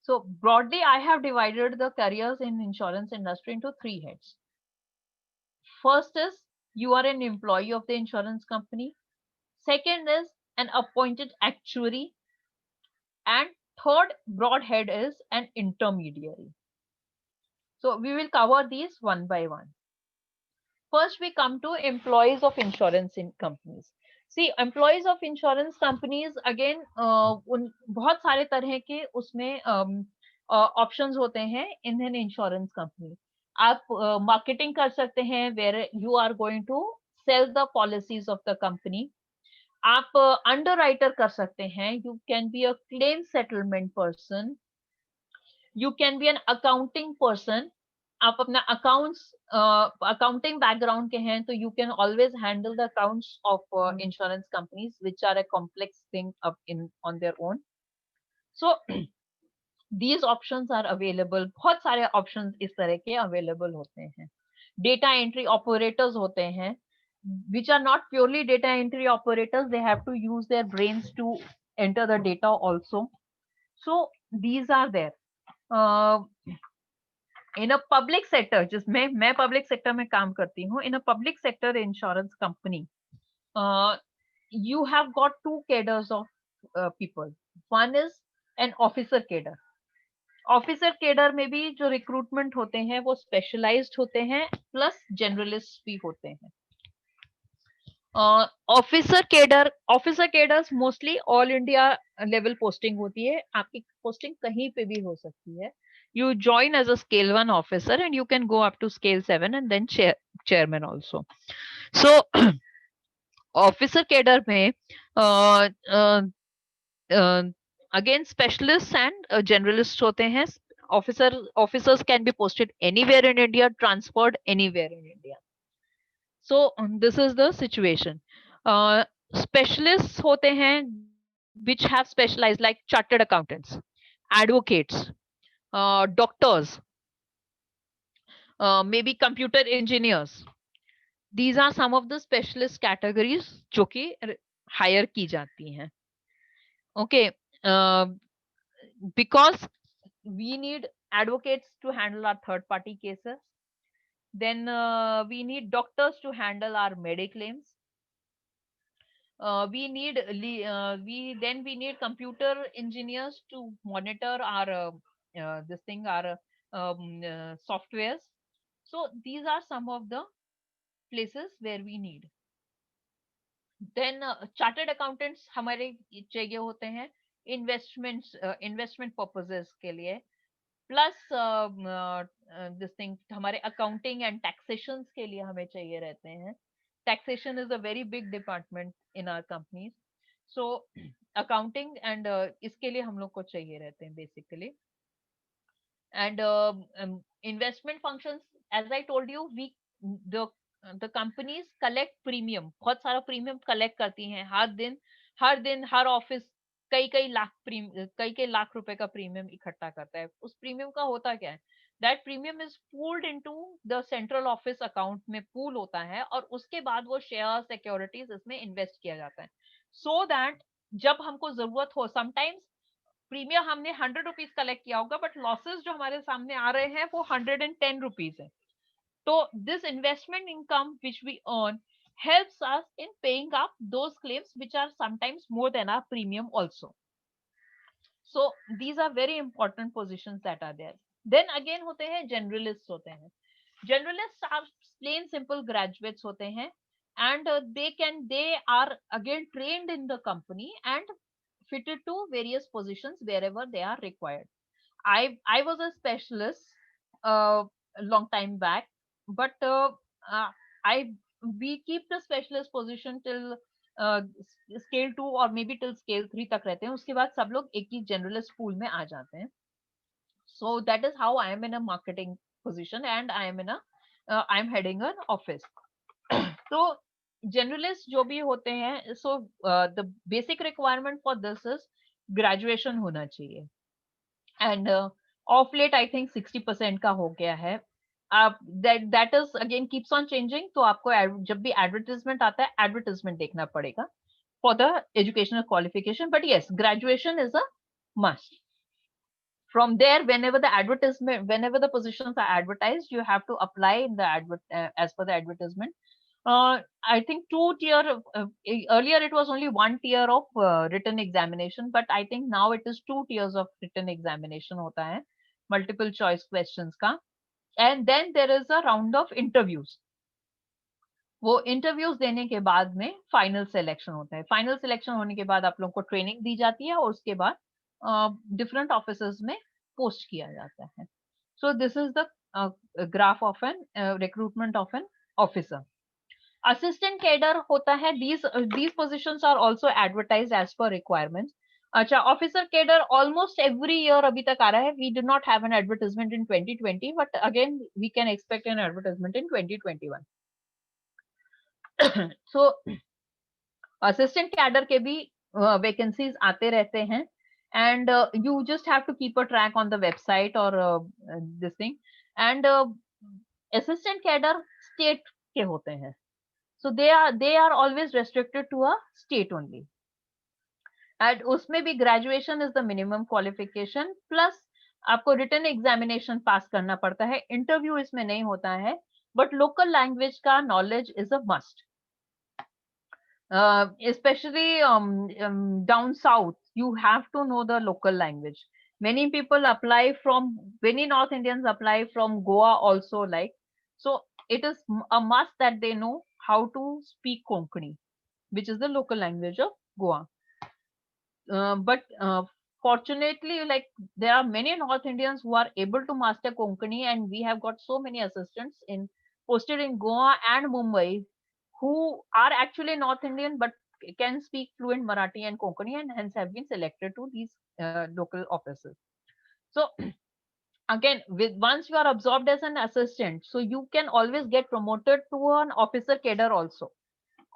So broadly, I have divided the careers in insurance industry into three heads. First is you are an employee of the insurance company. Second is an appointed actuary. And third broad head is an intermediary. So we will cover these one by one. First, we come to employees of insurance in companies. See, employees of insurance companies again उन बहुत सारे तरह के उसमें options होते हैं in an insurance company. आप marketing कर सकते हैं where you are going to sell the policies of the company. आप अंडरराइटर कर सकते हैं, you can be a claim settlement person, you can be an accounting person. आप अपना अकाउंटिंग बैकग्राउंड के हैं तो you can always handle the accounts of insurance companies which are a complex thing in on their own. So these options are available. बहुत सारे options इस तरह के अवेलेबल होते हैं. डेटा एंट्री ऑपरेटर्स होते हैं which are not purely data entry operators. They have to use their brains to enter the data also. So these are there. In a public sector, जिसमें मैं public sector में काम करती हूँ, in a public sector insurance company, you have got two cadres of people. One is an officer cadre. Officer cadre में भी जो recruitment होते हैं वो स्पेशलाइज्ड होते हैं, प्लस जनरलिस्ट भी होते हैं. Officer केडर्स mostly all India level posting होती है, आपकी पोस्टिंग कहीं पे भी हो सकती है. You join as a scale 1 officer and you can go up to scale 7 and then chairman also. So officer cadre में अगेन स्पेशलिस्ट एंड जनरलिस्ट होते हैं. Officers can be posted anywhere in India, transferred anywhere in India. So this is the situation. Specialist होते हैं which have specialized like chartered accountants, advocates, doctors, maybe computer engineers. These are some of the specialist categories जो कि higher की जाती हैं. Okay, because we need advocates to handle our third party cases. Then we need doctors to handle our mediclaims. We need computer engineers to monitor our softwares. So these are some of the places where we need. Then chartered accountants हमारे चाहिए होते हैं investment purposes के लिए. Plus this thing हमारे accounting and taxation के लिए हमें चाहिए रहते हैं. Taxation is a very big department in our companies. So accounting and इसके लिए हम लोग को चाहिए रहते हैं basically. And investment functions, as I told you, the companies collect premium. बहुत सारा प्रीमियम कलेक्ट करती हैं हर दिन हर ऑफिस कई लाख रुपए का प्रीमियम इकट्ठा करता है. उस प्रीमियम का होता क्या है? That premium is pooled into the central office account में पूल होता है और उसके बाद वो शेयर सिक्योरिटीज इसमें इन्वेस्ट किया जाता है. सो दैट जब हमको जरूरत हो, समटाइम्स प्रीमियम हमने 100 रुपीज कलेक्ट किया होगा बट लॉसेस जो हमारे सामने आ रहे हैं वो 110 रुपीज है. तो this investment income which we earn helps us in paying up those claims which are sometimes more than our premium also. So these are very important positions that are there. Then again होते हैं generalists. होते हैं generalists are plain simple graduates होते हैं and they are again trained in the company and fitted to various positions wherever they are required. I was a specialist a long time back, but I we keep the specialist position till scale 2 or maybe till scale 3 तक रहते हैं. उसके बाद सब लोग एक ही generalist pool में आ जाते हैं. So that is how I am in a marketing position and I am heading an office. तो generalist जो भी होते हैं, so the basic requirement for this is graduation होना चाहिए. And of late I think 60% का हो गया है. That is again keeps on changing. तो आपको जब भी advertisement आता है advertisement देखना पड़ेगा for the educational qualification. But yes, graduation is a must. From there, whenever the positions are advertised, you have to apply in the as per the advertisement. I think 2 tier. Earlier it was only 1 tier of written examination, but I think now it is 2 tiers of written examination होता है, multiple choice questions का. And then there is a round of interviews. वो interviews देने के बाद में final selection होता है. Final selection होने के बाद आप लोगों को training दी जाती है और उसके बाद different offices में post किया जाता है. So this is the graph of an recruitment of an officer. Assistant cadre होता है. These positions are also advertised as per requirements. अच्छा, officer cadre almost every year अभी तक आ रहा है. We did not have an advertisement in 2020, but again we can expect an advertisement in 2021. So assistant cadre के भी vacancies आते रहते हैं and you just have to keep a track on the website or this thing. And assistant cadre state के होते हैं. So they are always restricted to a state only. And उसमें भी graduation is the minimum qualification plus आपको written examination pass करना पड़ता है. Interview इसमें नहीं होता है, but local language का knowledge is a must. Especially down south, you have to know the local language. Many North Indians apply from Goa also, like, so it is a must that they know how to speak Konkani. which is the local language of Goa. But fortunately, like there are many North Indians who are able to master Konkani, and we have got so many assistants in posted in Goa and Mumbai who are actually North Indian but can speak fluent Marathi and Konkani, and hence have been selected to these local offices. So again, with once you are absorbed as an assistant, so you can always get promoted to an officer cadre also.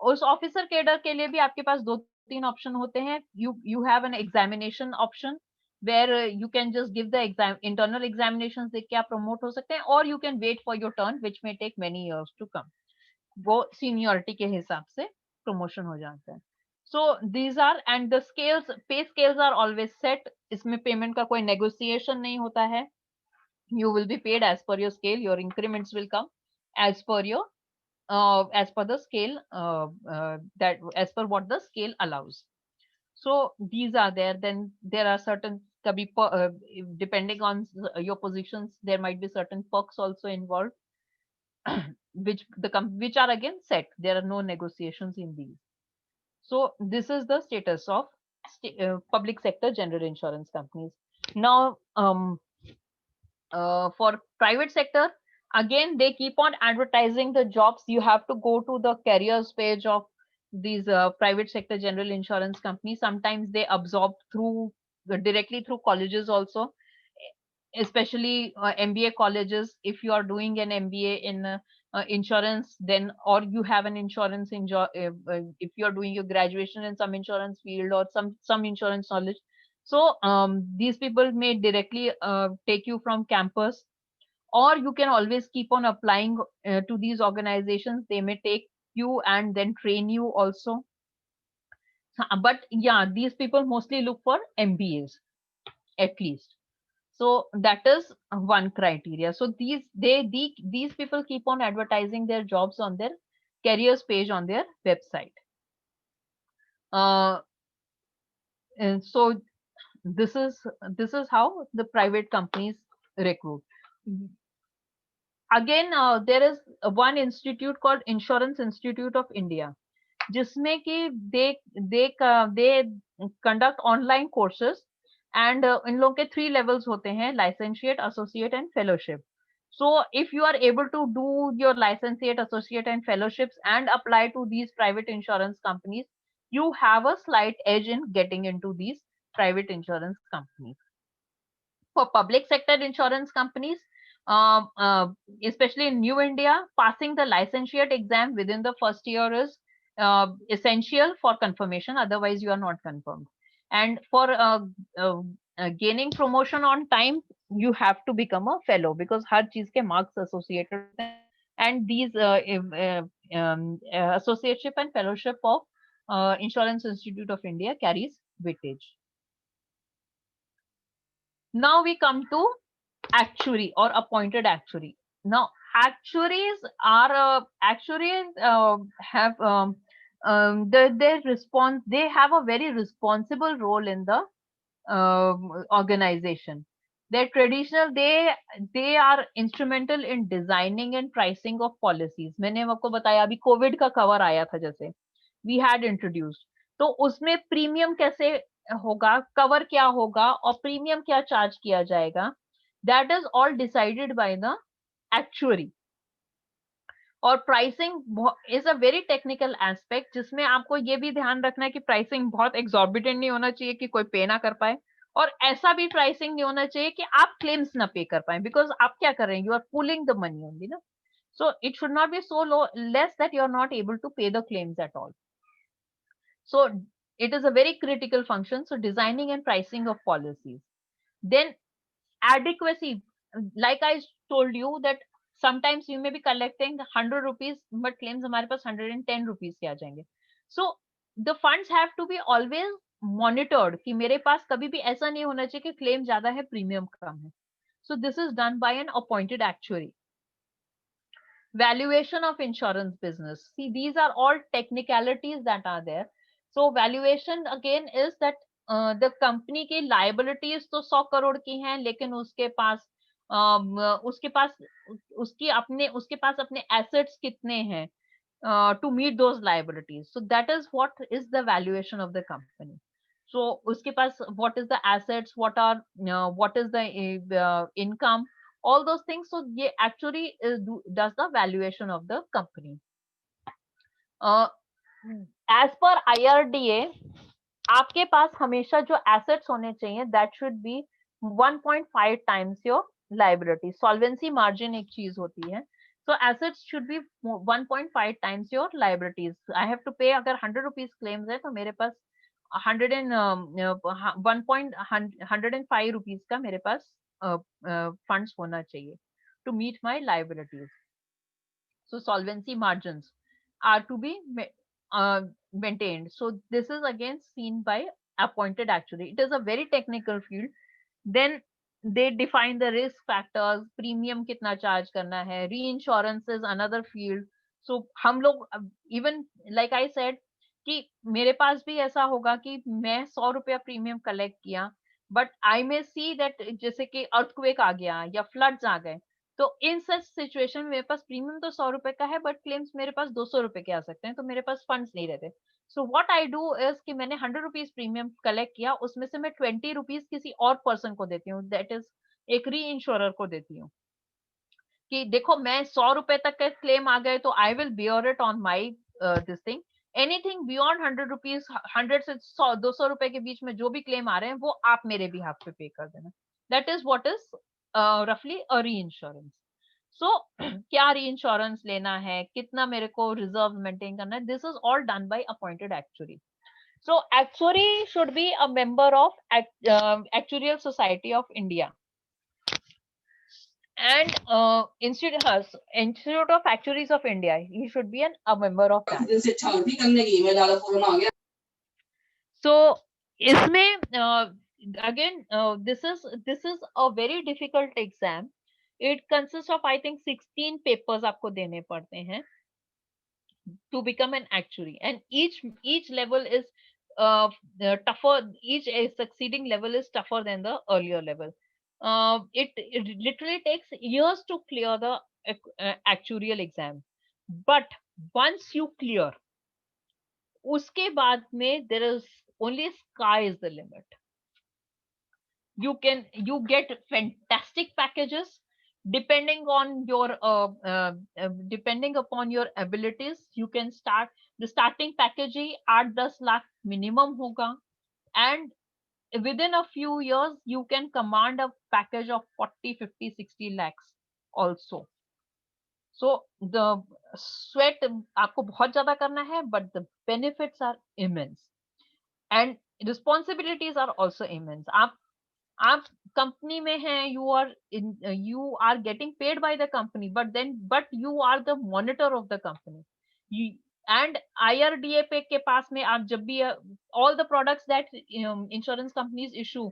उस officer cadre के लिए भी आपके पास दो तीन option होते हैं. You have an examination option where you can just give the exam internal examinations देख के आप promote हो सकते हैं, or you can wait for your turn which may take many years to come. वो seniority के हिसाब से promotion हो जाता है. So these are, and the scales, pay scales are always set. इसमें payment का कोई negotiation नहीं होता है. You will be paid as per your scale. Your increments will come as per the scale, that as per what the scale allows. So these are there. Then there are certain, depending on your positions, there might be certain perks also involved, which are again set. There are no negotiations in these. So this is the status of public sector general insurance companies. Now, for private sector, again they keep on advertising the jobs. You have to go to the careers page of these private sector general insurance companies. Sometimes they absorb through directly through colleges also, especially MBA colleges. If you are doing an MBA in insurance, then, or you have an insurance in if you are doing your graduation in some insurance field or some insurance knowledge, so these people may directly take you from campus, or you can always keep on applying to these organizations. They may take you and then train you also. But yeah, these people mostly look for MBAs at least. So that is one criteria. So these people keep on advertising their jobs on their careers page on their website. And so this is how the private companies recruit. Again, there is one institute called Insurance Institute of India, जिसमें कि they conduct online courses, and इन लोग के 3 levels होते हैं: licentiate, associate and fellowship. So if you are able to do your licentiate, associate and fellowships and apply to these private insurance companies, you have a slight edge in getting into these private insurance companies. For public sector insurance companies, especially in New India, passing the licentiate exam within the first year is essential for confirmation. Otherwise, you are not confirmed. And for gaining promotion on time, you have to become a fellow, because हर चीज के marks associated होते हैं. And these associateship and fellowship of Insurance Institute of India carries weightage. Now we come to actuary or appointed actuary. Now actuaries have they have a very responsible role in the organization. They're traditional, they are instrumental in designing and pricing of policies. मैंने आपको बताया अभी Covid का cover आया था, जैसे we had introduced, तो उसमें प्रीमियम कैसे होगा, कवर क्या होगा और प्रीमियम क्या चार्ज किया जाएगा, that is all decided by the actuary. और pricing is a very technical aspect, जिसमें आपको ये भी ध्यान रखना है कि प्राइसिंग बहुत एग्जॉर्बिटेंट नहीं होना चाहिए कि कोई पे ना कर पाए, और ऐसा भी प्राइसिंग नहीं होना चाहिए कि आप क्लेम्स ना पे कर पाए, बिकॉज आप क्या कर रहे हैं, you are pulling the money only ना. So it should not be so low, less that you are not able to pay the claims at all. So it is a very critical function. So designing and pricing of policies. Then adequacy, like I told you that sometimes you may be collecting 100 rupees, but claims हमारे पास 110 rupees के आ जाएंगे. So the funds have to be always monitored कि मेरे पास कभी भी ऐसा नहीं होना चाहिए कि claim ज्यादा है, premium कम है. So this is done by an appointed actuary. Valuation of insurance business. See, these are all technicalities that are there. So valuation again is that the company की liabilities तो 100 करोड़ की हैं, लेकिन उसके पास उसके पास अपने assets कितने हैं, to meet those liabilities. So that is what is the valuation of the company. So uske paas what is the assets, what is the income, all those things. So ye actually does the valuation of the company. As per IRDA, आपके पास हमेशा जो assets होने चाहिए, that should be 1.5 times your liability. Solvency margin एक चीज होती है. So assets should be 1.5 times your liabilities. I have to pay, अगर 100 rupees claims है तो मेरे पास 105 rupees का मेरे पास funds होना चाहिए to meet my liabilities. So solvency margins are to be maintained. So this is again seen by appointed actuary. It is a very technical field. Then they define the risk factors, premium कितना charge करना है, reinsurance is another field. So हम लोग even like I said कि मेरे पास भी ऐसा होगा कि मैं 100 रुपया प्रीमियम कलेक्ट किया, but I may see that जैसे कि अर्थक्वेक आ गया या फ्लड्स आ गए, तो इन सच सिचुएशन मेरे पास प्रीमियम तो 100 रुपए का है बट क्लेम्स मेरे पास 200 रुपए के आ सकते हैं, तो मेरे पास फंड्स नहीं रहते. सो व्हाट आई डू इज कि मैंने 100 रुपीज प्रीमियम कलेक्ट किया, उसमें से मैं 20 रुपीज किसी और पर्सन को देती हूँ, दैट इज एक री इंश्योरर को देती हूँ कि देखो मैं 100 रुपए तक के क्लेम आ गए तो I will bear it on my this thing. Anything beyond 100 rupees, 100 से 100 200 रुपए के बीच में जो भी क्लेम आ रहे हैं वो आप मेरे भी हाथ पे पे कर देना. दैट इज व्हाट इज रफली अ री इंश्योरेंस. सो क्या री इंश्योरेंस लेना है, कितना मेरे को रिजर्व मेंटेन करना है, this is all done by appointed actuary. So actuary should be a member of Actuarial Society of India. And Institute of Actuaries of India, he should be a member of that. So इसमें again this is a very difficult exam. It consists of I think 16 papers आपको देने पड़ते हैं to become an actuary, and each level is tougher. Each succeeding level is tougher than the earlier level. It literally takes years to clear the actuarial exam, but once you clear, उसके बाद में there is only sky is the limit. You get fantastic packages depending on your depending upon your abilities. You can start the starting package he 8-10 lakh minimum होगा, and within a few years you can command a package of 40, 50, 60 lakhs also. So the sweat आपको बहुत ज्यादा करना है, but the benefits are immense and responsibilities are also immense. आप company में हैं, you are getting paid by the company, but you are the monitor of the company. And IRDA पे के पास में आप जब भी all the products that insurance companies issue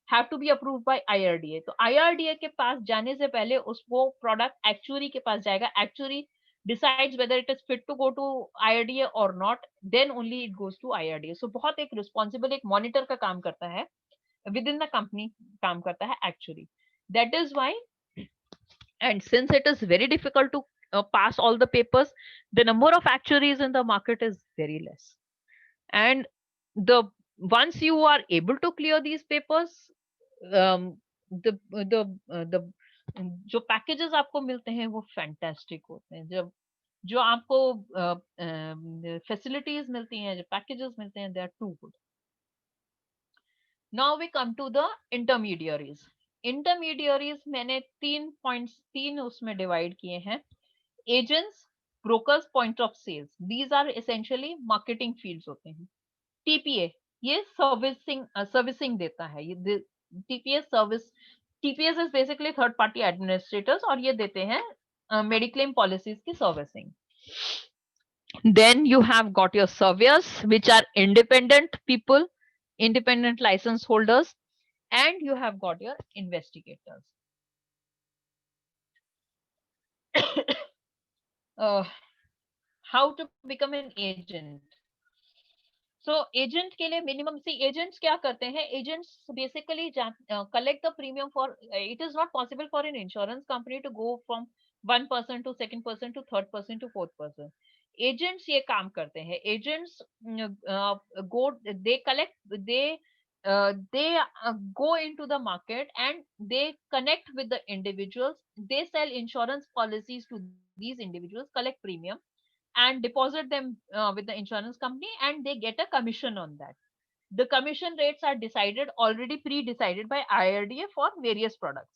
have to be approved by IRDA. तो IRDA के पास जाने से पहले वो product actuary के पास जाएगा. Actuary decides whether it is fit to go to IRDA or not, then only it goes to IRDA. So बहुत एक responsible एक monitor का काम करता है, within the company काम करता है actually. That is why, and since it is very difficult to pass all the papers, the number of actuaries in the market is very less. And the once you are able to clear these papers, the जो packages आपको मिलते हैं वो fantastic होते हैं. जब जो आपको फैसिलिटीज मिलती हैं, जो पैकेजेस मिलते हैं, they are too good. Now we come to the intermediaries. Intermediaries मैंने 3 उसमें डिवाइड किए हैं. Agents, brokers, point of sales. These are essentially marketing fields होते हैं. TPA ये सर्विसिंग देता है. ये TPA service, TPS is basically third party administrators, और ये देते हैं मेडिक्लेम पॉलिसीज की servicing. Then you have got your surveyors, which are independent people, independent license holders, and you have got your investigators. How to become an agent? So agent के लिए minimum, see agents क्या करते हैं? Agents basically collect the premium for, it is not possible for an insurance company to go from one person to second person to third person to fourth person. Agents ये काम करते हैं, agents go, they collect, they go into the market and they connect with the individuals, they sell insurance policies to these individuals, collect premium and deposit them with the insurance company, and they get a commission on that. The commission rates are decided, already pre-decided by IRDA for various products.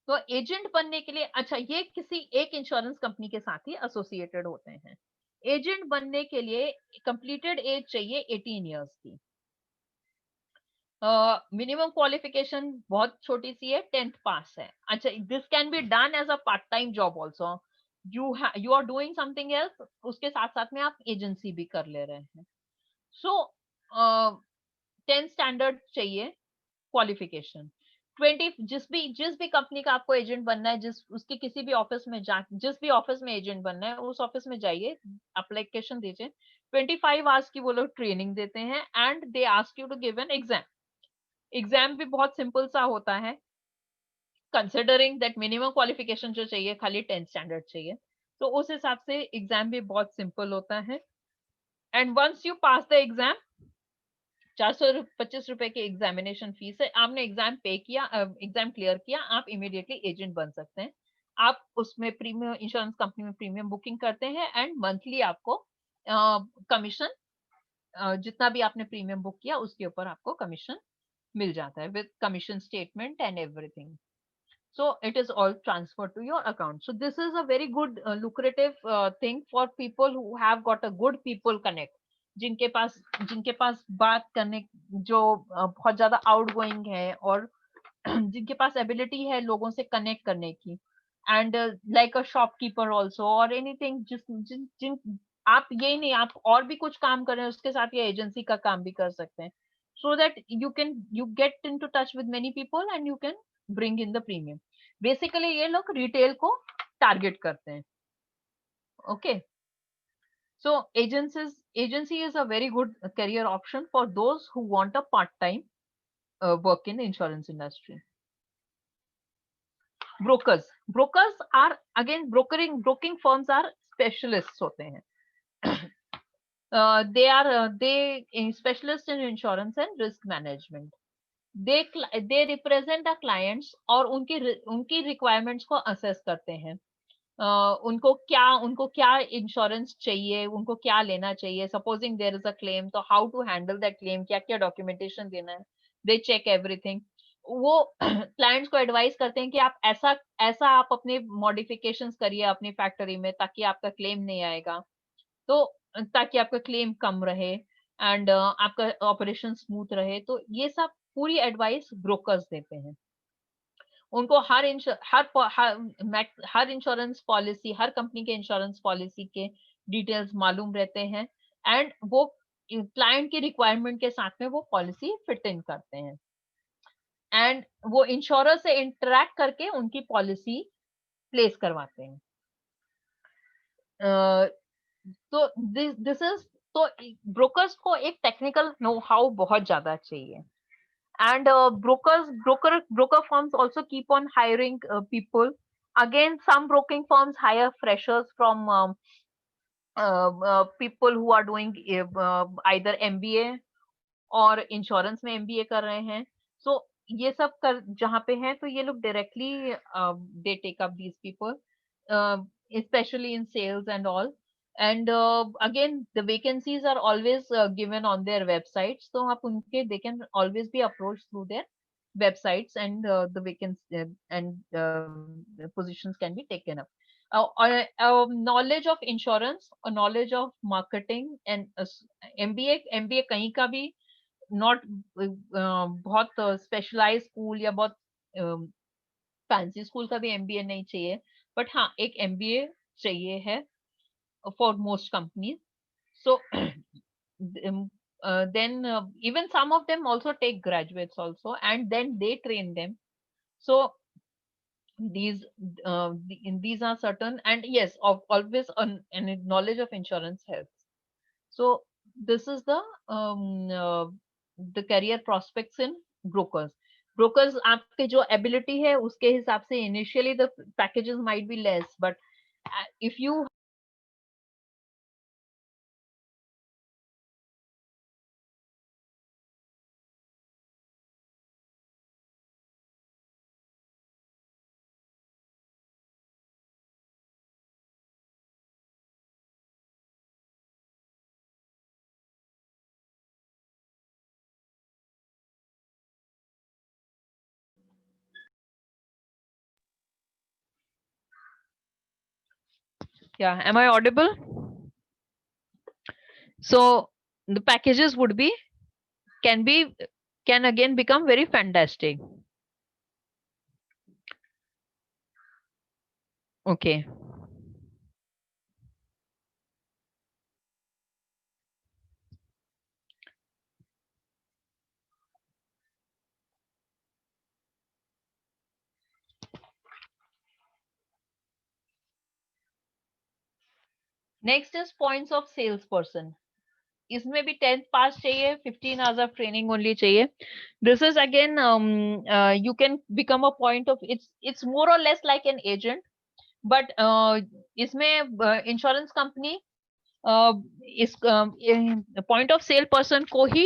तो agent बनने के लिए, अच्छा ये किसी एक insurance company के साथ ही एसोसिएटेड होते हैं। एजेंट बनने के लिए कंप्लीटेड एज चाहिए 18 इयर्स की। मिनिमम क्वालिफिकेशन बहुत छोटी सी है, 10th पास है। अच्छा, this can be done as a part time job also, you are doing something else, उसके साथ साथ में आप एजेंसी भी कर ले रहे हैं। सो 10th स्टैंडर्ड चाहिए क्वालिफिकेशन। 20, जिस भी कंपनी का आपको एजेंट बनना है, उसके किसी भी ऑफिस में जिस भी ऑफिस में एजेंट बनना है, उस ऑफिस में जाइए, एप्लीकेशन दीजिए। 25 आवर्स की वो लोग ट्रेनिंग देते हैं and they ask you to give an exam. Exam भी बहुत सिंपल सा होता है, कंसिडरिंग दैट मिनिमम क्वालिफिकेशन जो चाहिए खाली 10th स्टैंडर्ड चाहिए, तो उस हिसाब से एग्जाम भी बहुत सिंपल होता है। And once you pass the exam, 425 रुपए की एग्जामिनेशन फीस है, आपने एग्जाम पे किया, एग्जाम क्लियर किया, आप इमीडिएटली एजेंट बन सकते हैं। आप उसमें प्रीमियम, इंश्योरेंस कंपनी में प्रीमियम बुकिंग करते हैं एंड मंथली आपको कमीशन, जितना भी आपने प्रीमियम बुक किया उसके ऊपर आपको कमीशन मिल जाता है with commission statement and everything. So it is all transferred to your account. So this is a very good lucrative thing for people who have got a good people connect, जिनके पास बात करने, जो बहुत ज्यादा outgoing है और जिनके पास ability है लोगों से कनेक्ट करने की, and like a shopkeeper also और एनीथिंग, जिस जिन जिन आप यही नहीं, आप और भी कुछ काम कर रहे हैं उसके साथ ये एजेंसी का काम भी कर सकते हैं, so that you get into touch with many people and you can bring in the premium. Basically ये लोग रिटेल को टारगेट करते हैं। Okay, so agency is a very good career option for those who want a part time work in the insurance industry. Brokers are again, broking firms are specialists होते हैं। they specialists in insurance and risk management. they represent the clients और उनकी requirements को assess करते हैं। उनको क्या insurance चाहिए, उनको क्या लेना चाहिए, supposing there is a claim, तो how to handle that claim, क्या क्या डॉक्यूमेंटेशन देना है, दे चेक एवरीथिंग। वो क्लाइंट्स को एडवाइस करते हैं कि आप ऐसा ऐसा आप अपने मॉडिफिकेशंस करिए अपनी फैक्ट्री में, ताकि आपका क्लेम नहीं आएगा, तो ताकि आपका क्लेम कम रहे एंड आपका ऑपरेशन स्मूथ रहे। तो ये सब पूरी एडवाइस ब्रोकर्स देते हैं। उनको हर इंश्योरेंस पॉलिसी, हर कंपनी के इंश्योरेंस पॉलिसी के डिटेल्स मालूम रहते हैं एंड वो क्लाइंट की रिक्वायरमेंट के साथ में वो पॉलिसी फिट इन करते हैं एंड वो इंश्योरर से इंटरेक्ट करके उनकी पॉलिसी प्लेस करवाते हैं। तो दिस इज, तो ब्रोकर्स को एक टेक्निकल नो हाउ बहुत ज्यादा चाहिए। And broker firms also keep on hiring people. Again, some broking firms hire freshers from people who are doing either MBA और इंश्योरेंस में MBA कर रहे हैं। So ये सब कर जहाँ पे हैं, तो ये लोग directly they take up these people, especially in sales and all. And again, the vacancies are always given on their websites, so आप उनके, they can always be approached through their websites, and the vacancies and the positions can be taken up. Knowledge of insurance, knowledge of marketing, and MBA कहीं का भी not बहुत specialise school या बहुत fancy school का भी MBA नहीं चाहिए, बट हाँ एक MBA चाहिए है for most companies. So then even some of them also take graduates also, and then they train them. So these these are certain, and yes, always and knowledge of insurance helps. So this is the career prospects in brokers. Brokers, आपके जो ability है उसके हिसाब से initially the packages might be less, but if you Yeah, am I audible? So the packages would be can again become very fantastic. Okay. Next is points of salesperson. इसमें भी 10th पास चाहिए, 15 hours of training only चाहिए. This is again you can become a point of it's more or less like an agent, but इसमें insurance company इस point of sale person को ही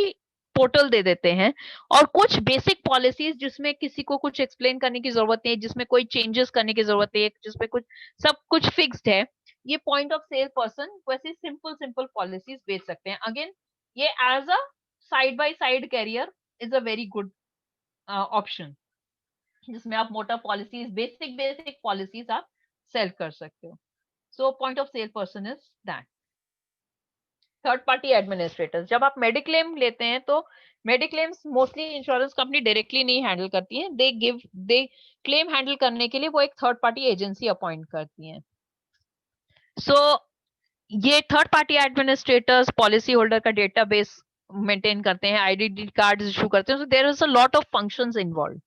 portal दे देते हैं और कुछ बेसिक पॉलिसीज जिसमें किसी को कुछ एक्सप्लेन करने की जरूरत नहीं है, जिसमें कोई चेंजेस करने की जरूरत नहीं है, जिसमें कुछ सब कुछ फिक्स्ड है, ये पॉइंट ऑफ सेल पर्सन वैसे सिंपल सिंपल पॉलिसीज बेच सकते हैं. अगेन ये as a side by side career is a very good option, जिसमें आप motor policies basic basic policies आप सेल कर सकते हो. So point of sale person is that. Third party administrators, जब आप मेडिक्लेम लेते हैं तो mediclaims mostly insurance company directly नहीं हैंडल करती है, दे क्लेम हैंडल करने के लिए वो एक थर्ड पार्टी एजेंसी अपॉइंट करती है. सो ये third party administrators policy holder का डेटाबेस मेंटेन करते हैं, आइडेंटिटी कार्ड इशू करते हैं. So there is a lot of functions involve.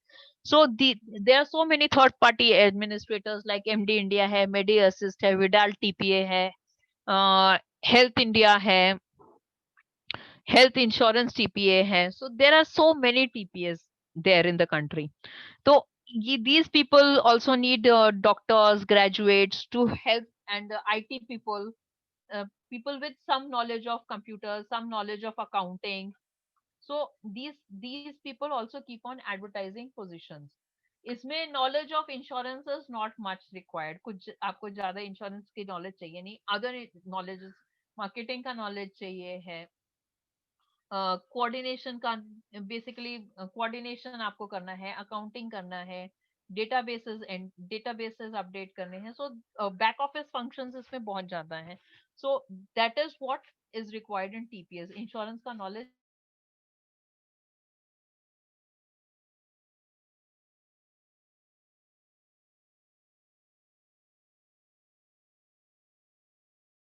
So there are so many third party administrators like MD India है, Medi Assist है, Vidal TPA है, health India है, health insurance TPA है. So there are so many TPS there in the country. तो these people also need doctors, graduates to help, and IT people, people with some knowledge of computers, some knowledge of accounting. So these people also keep on advertising positions. इसमें knowledge of insurance is not much required, कुछ आपको ज्यादा insurance की knowledge चाहिए नहीं. Other knowledge, marketing का knowledge चाहिए है, कोऑर्डिनेशन का, बेसिकली कोऑर्डिनेशन आपको करना है, अकाउंटिंग करना है, डेटाबेसेस अपडेट करने हैं. सो बैक ऑफिस फंक्शंस इसमें बहुत ज्यादा है. So that is what is required in TPS. Insurance का नॉलेज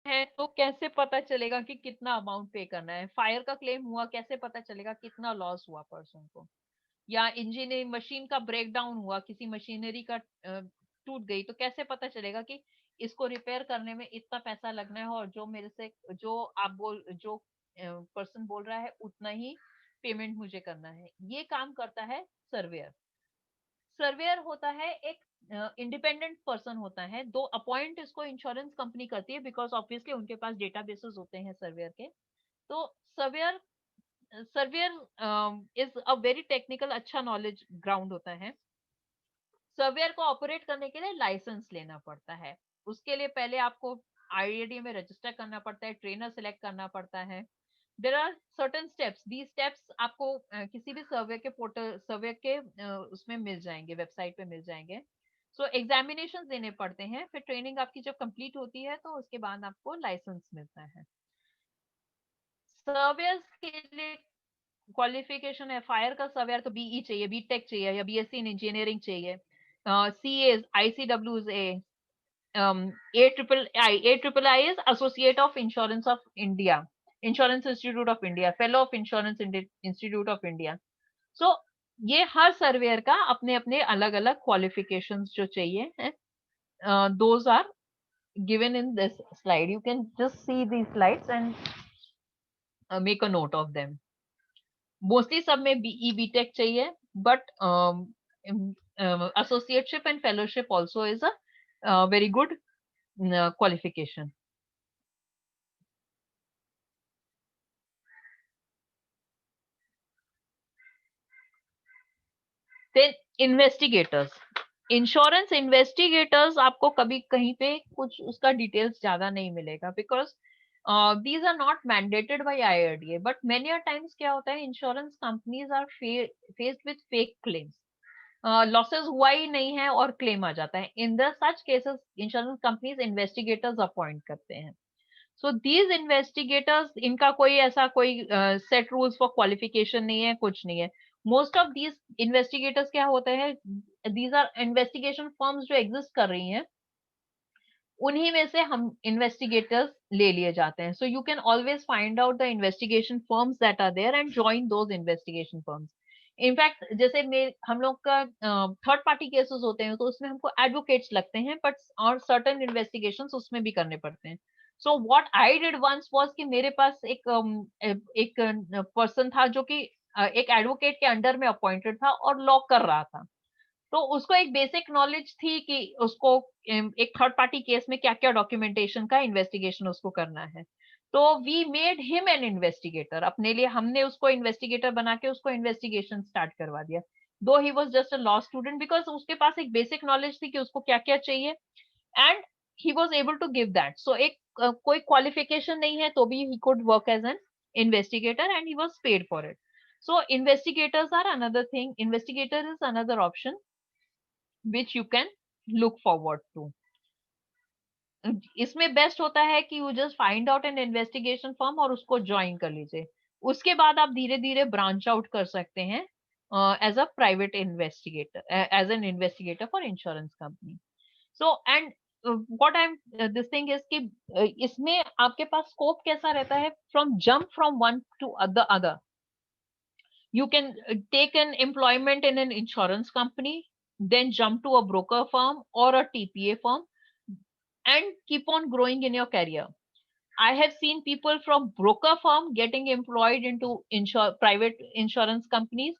है तो कैसे पता चलेगा कि कितना अमाउंट पे करना है. फायर का क्लेम हुआ, कैसे पता चलेगा कितना लॉस हुआ पर्सन को. या इंजीनियरिंग मशीन का ब्रेकडाउन हुआ, किसी मशीनरी का टूट गई, तो कैसे पता चलेगा कि इसको रिपेयर करने में इतना पैसा लगना है और जो मेरे से जो पर्सन बोल रहा है उतना ही पेमेंट मुझे करना है. ये काम करता है सर्वेयर. सर्वेयर होता है एक इंडिपेंडेंट पर्सन होता है. दो अपॉइंट इसको इंश्योरेंस कंपनी करती है बिकॉज ऑब्वियसली उनके पास डेटाबेसेस होते हैं सर्वेयर के. तो surveyor surveyor is a very technical, अच्छा नॉलेज ग्राउंड होता है. सर्वेयर को ऑपरेट करने के लिए लाइसेंस लेना पड़ता है. उसके लिए पहले आपको आईआईडी में रजिस्टर करना पड़ता है, ट्रेनर सिलेक्ट करना पड़ता है. There are certain steps. The steps आपको किसी भी सर्वे के पोर्टल, सर्वे के उसमें मिल जाएंगे, वेबसाइट पे मिल जाएंगे. सो एग्जामिनेशन देने पड़ते हैं, फिर ट्रेनिंग आपकी जब कंप्लीट होती है तो उसके बाद आपको लाइसेंस मिलता है. सर्वेयर्स के लिए क्वालिफिकेशन है, फायर का सर्वेयर तो बीई चाहिए, बीटेक चाहिए या बीएससी इन इंजीनियरिंग चाहिए. CA, ICWA, A triple I is Associate of Insurance of India, Insurance Institute of India, Fellow of Insurance Institute of India. So ये हर सर्वेयर का अपने अपने अलग अलग क्वालिफिकेशंस जो चाहिए है. Those are given in this slide. You can just see these slides and make a note of them. Mostly सब में बीई बीटेक चाहिए, but associateship and fellowship also is a very good qualification. Then investigators, insurance investigators आपको कभी कहीं पे कुछ उसका details ज्यादा नहीं मिलेगा because these are not mandated by IRDA, but many a times क्या होता है, insurance companies are faced with fake claims. Losses हुआ ही नहीं है और क्लेम आ जाता है, in the such cases insurance companies investigators appoint करते हैं. सो दीज इन्वेस्टिगेटर्स, इनका कोई ऐसा कोई सेट रूल्स फॉर क्वालिफिकेशन नहीं है, कुछ नहीं है. मोस्ट ऑफ दीज इन्वेस्टिगेटर्स क्या होते हैं, दीज आर इन्वेस्टिगेशन फर्म्स जो एग्जिस्ट कर रही हैं, उन्हीं में से हम इन्वेस्टिगेटर्स ले लिए जाते हैं. So you can always find out the investigation firms that are there and join those investigation firms. In fact जैसे हम लोग का थर्ड पार्टी केसेस होते हैं तो उसमें हमको एडवोकेट्स लगते हैं, बट और सर्टेन इन्वेस्टिगेशंस उसमें भी करने पड़ते हैं. So what I did once was कि मेरे पास एक पर्सन था जो कि एक एडवोकेट के अंडर में अपॉइंटेड था और लॉ कर रहा था. तो उसको एक बेसिक नॉलेज थी कि उसको एक थर्ड पार्टी केस में क्या क्या डॉक्यूमेंटेशन का इन्वेस्टिगेशन उसको करना है. तो we made him an investigator, अपने लिए हमने उसको इन्वेस्टिगेटर बना के उसको इन्वेस्टिगेशन स्टार्ट करवा दिया. दो he was just a law student, because उसके पास एक बेसिक नॉलेज थी कि उसको क्या क्या चाहिए, and he was able to give that. So एक कोई क्वालिफिकेशन नहीं है तो भी he could work as an investigator and he was paid for it. So investigators are another thing. Investigator is another option which you can look forward to. इसमें best होता है कि you just find out an investigation firm और उसको join कर लीजिए. उसके बाद आप धीरे धीरे ब्रांच आउट कर सकते हैं as a private investigator, as an investigator for insurance company. So and what I am this thing is कि इसमें आपके पास स्कोप कैसा रहता है, from jump from one to the other. You can take an employment in an insurance company, then jump to a broker firm or a TPA firm and keep on growing in your career. I have seen people from broker firm getting employed into private insurance companies.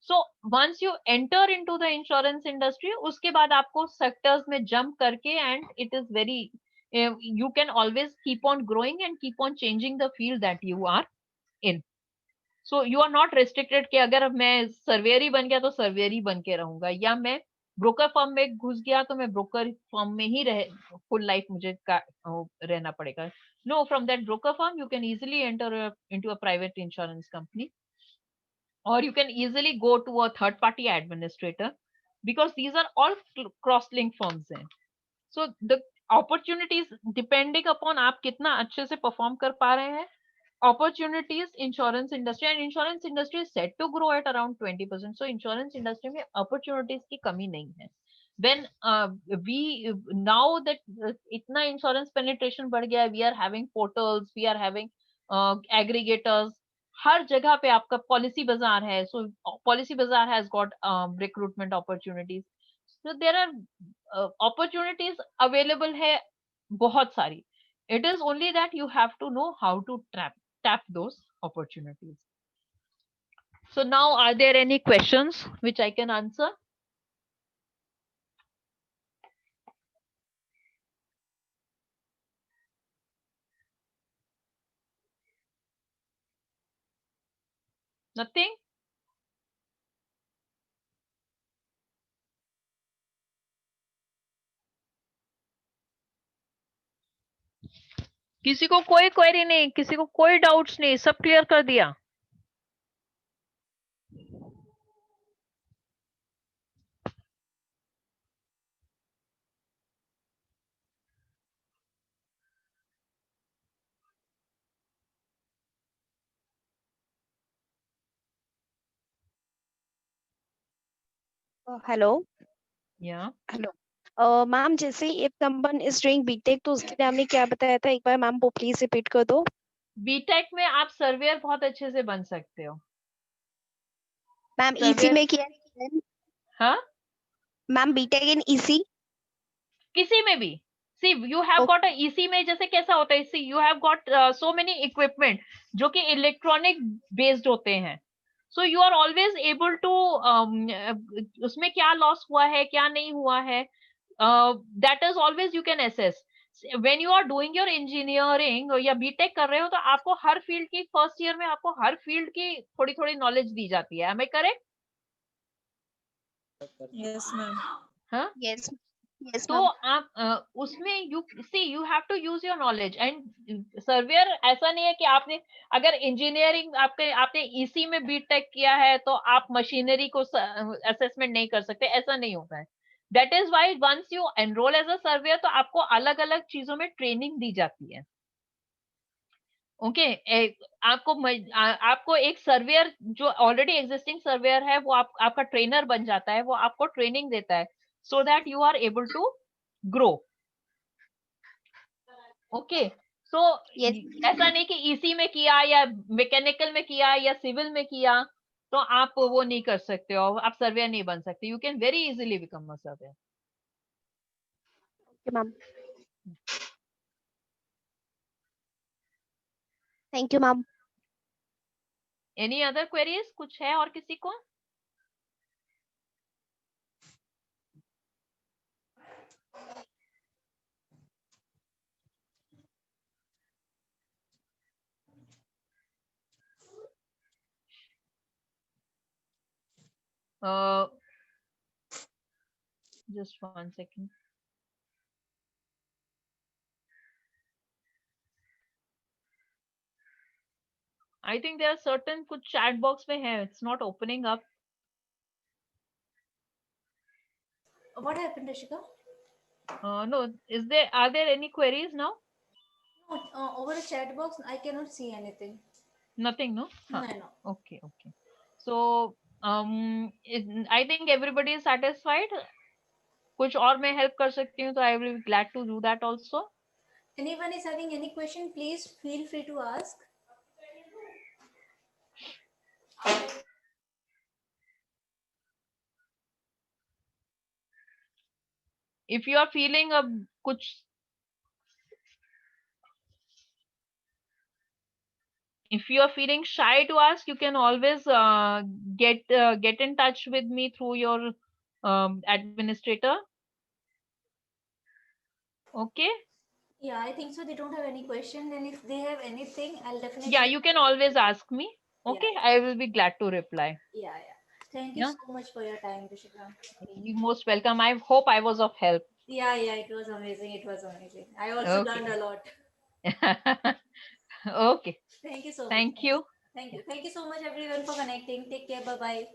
So once you enter into the insurance industry, उसके बाद आपको sectors में jump करके, and it is very you can always keep on growing and keep on changing the field that you are in. So you are not restricted कि अगर मैं surveyor ही बन गया तो सर्वेयर ही बन के रहूंगा, या मैं ब्रोकर फर्म में घुस गया तो मैं ब्रोकर फर्म में ही रह फुल लाइफ मुझे रहना पड़ेगा. No, from that broker firm you can easily enter into a private insurance company, or you can easily go to a third party administrator, because these are all cross link firms हैं. So the opportunities depending upon आप कितना अच्छे से perform कर पा रहे हैं, opportunities insurance industry, and insurance industry is set to grow at around 20%. So insurance industry में opportunities की कमी नहीं है. When we now that इतना insurance penetration बढ़ गया है, we are having portals, we are having aggregators. हर जगह पे आपका पॉलिसी बाजार है. So policy bazaar has got recruitment opportunities. So there are opportunities available है बहुत सारी. It is only that you have to know how to tap those opportunities. So now, are there any questions which I can answer? Nothing? किसी को कोई query नहीं, किसी को कोई डाउट्स नहीं, सब क्लियर कर दिया? हेलो. या हेलो मैम, जैसे if someone is doing BTech तो उसके लिए हमने क्या बताया था, एक बार मैम वो प्लीज रिपीट कर दो. बीटेक में आप सर्वेयर बहुत अच्छे से बन सकते हो. मैम ईसी में किया है? हाँ, मैम बीटेक इन ईसी? किसी में भी. See you have got a EC में जैसे कैसा होता है, see you have got so many equipment जो कि इलेक्ट्रॉनिक बेस्ड होते हैं. So you are always able to उसमें क्या लॉस हुआ है, क्या नहीं हुआ है, that is always you can assess. when you are doing your engineering या बीटेक कर रहे हो तो आपको हर फील्ड की फर्स्ट ईयर में आपको हर फील्ड की थोड़ी थोड़ी नॉलेज दी जाती है. am I correct? Yes, ma'am. हाँ, यस. Yes, तो ma'am. आप उसमें you have to use your knowledge and surveyor ऐसा नहीं है कि आपने अगर इंजीनियरिंग आपने ईसी में बीटेक किया है तो आप मशीनरी को असेसमेंट नहीं कर सकते, ऐसा नहीं होता है. That is why once you enroll as a surveyor तो आपको अलग अलग चीजों में ट्रेनिंग दी जाती है. ओके आपको एक सर्वेयर जो ऑलरेडी एग्जिस्टिंग सर्वेयर है वो आपका ट्रेनर बन जाता है, वो आपको ट्रेनिंग देता है so that you are able to grow. Okay so Yes. ऐसा नहीं कि ईसी में किया या मैकेनिकल में किया या सिविल में किया तो आप वो नहीं कर सकते हो, आप सर्वेयर नहीं बन सकते. You can very easily become a surveyor. Okay, ma'am. Thank you, ma'am. Any other queries कुछ है और किसी को? Just one second. I think there are certain कुछ चैट बॉक्स में है, it's not opening up. What happened, Rishika? No, are there any queries now? No, over the chat box, I cannot see anything. Nothing, no? No, Huh. no. Okay, okay. So, I think everybody is satisfied. कुछ और मैं help कर सकती हूँ तो I will be glad to do that also. Anyone is having any question, please feel free to ask. If you are feeling कुछ if you are feeling shy to ask, you can always get in touch with me through your administrator. Okay. Yeah, I think so. They don't have any question, and if they have anything, I'll Yeah, definitely. you can always ask me. Yeah, Okay, I will be glad to reply. yeah, yeah. Thank you Yeah, so much for your time, Rishika. you're most welcome. I hope I was of help. Yeah, yeah, it was amazing. It was amazing. I also learned Okay. a lot. Okay. Thank you so much. Thank you. Thank you. Thank you so much, everyone, for connecting. Take care. Bye bye.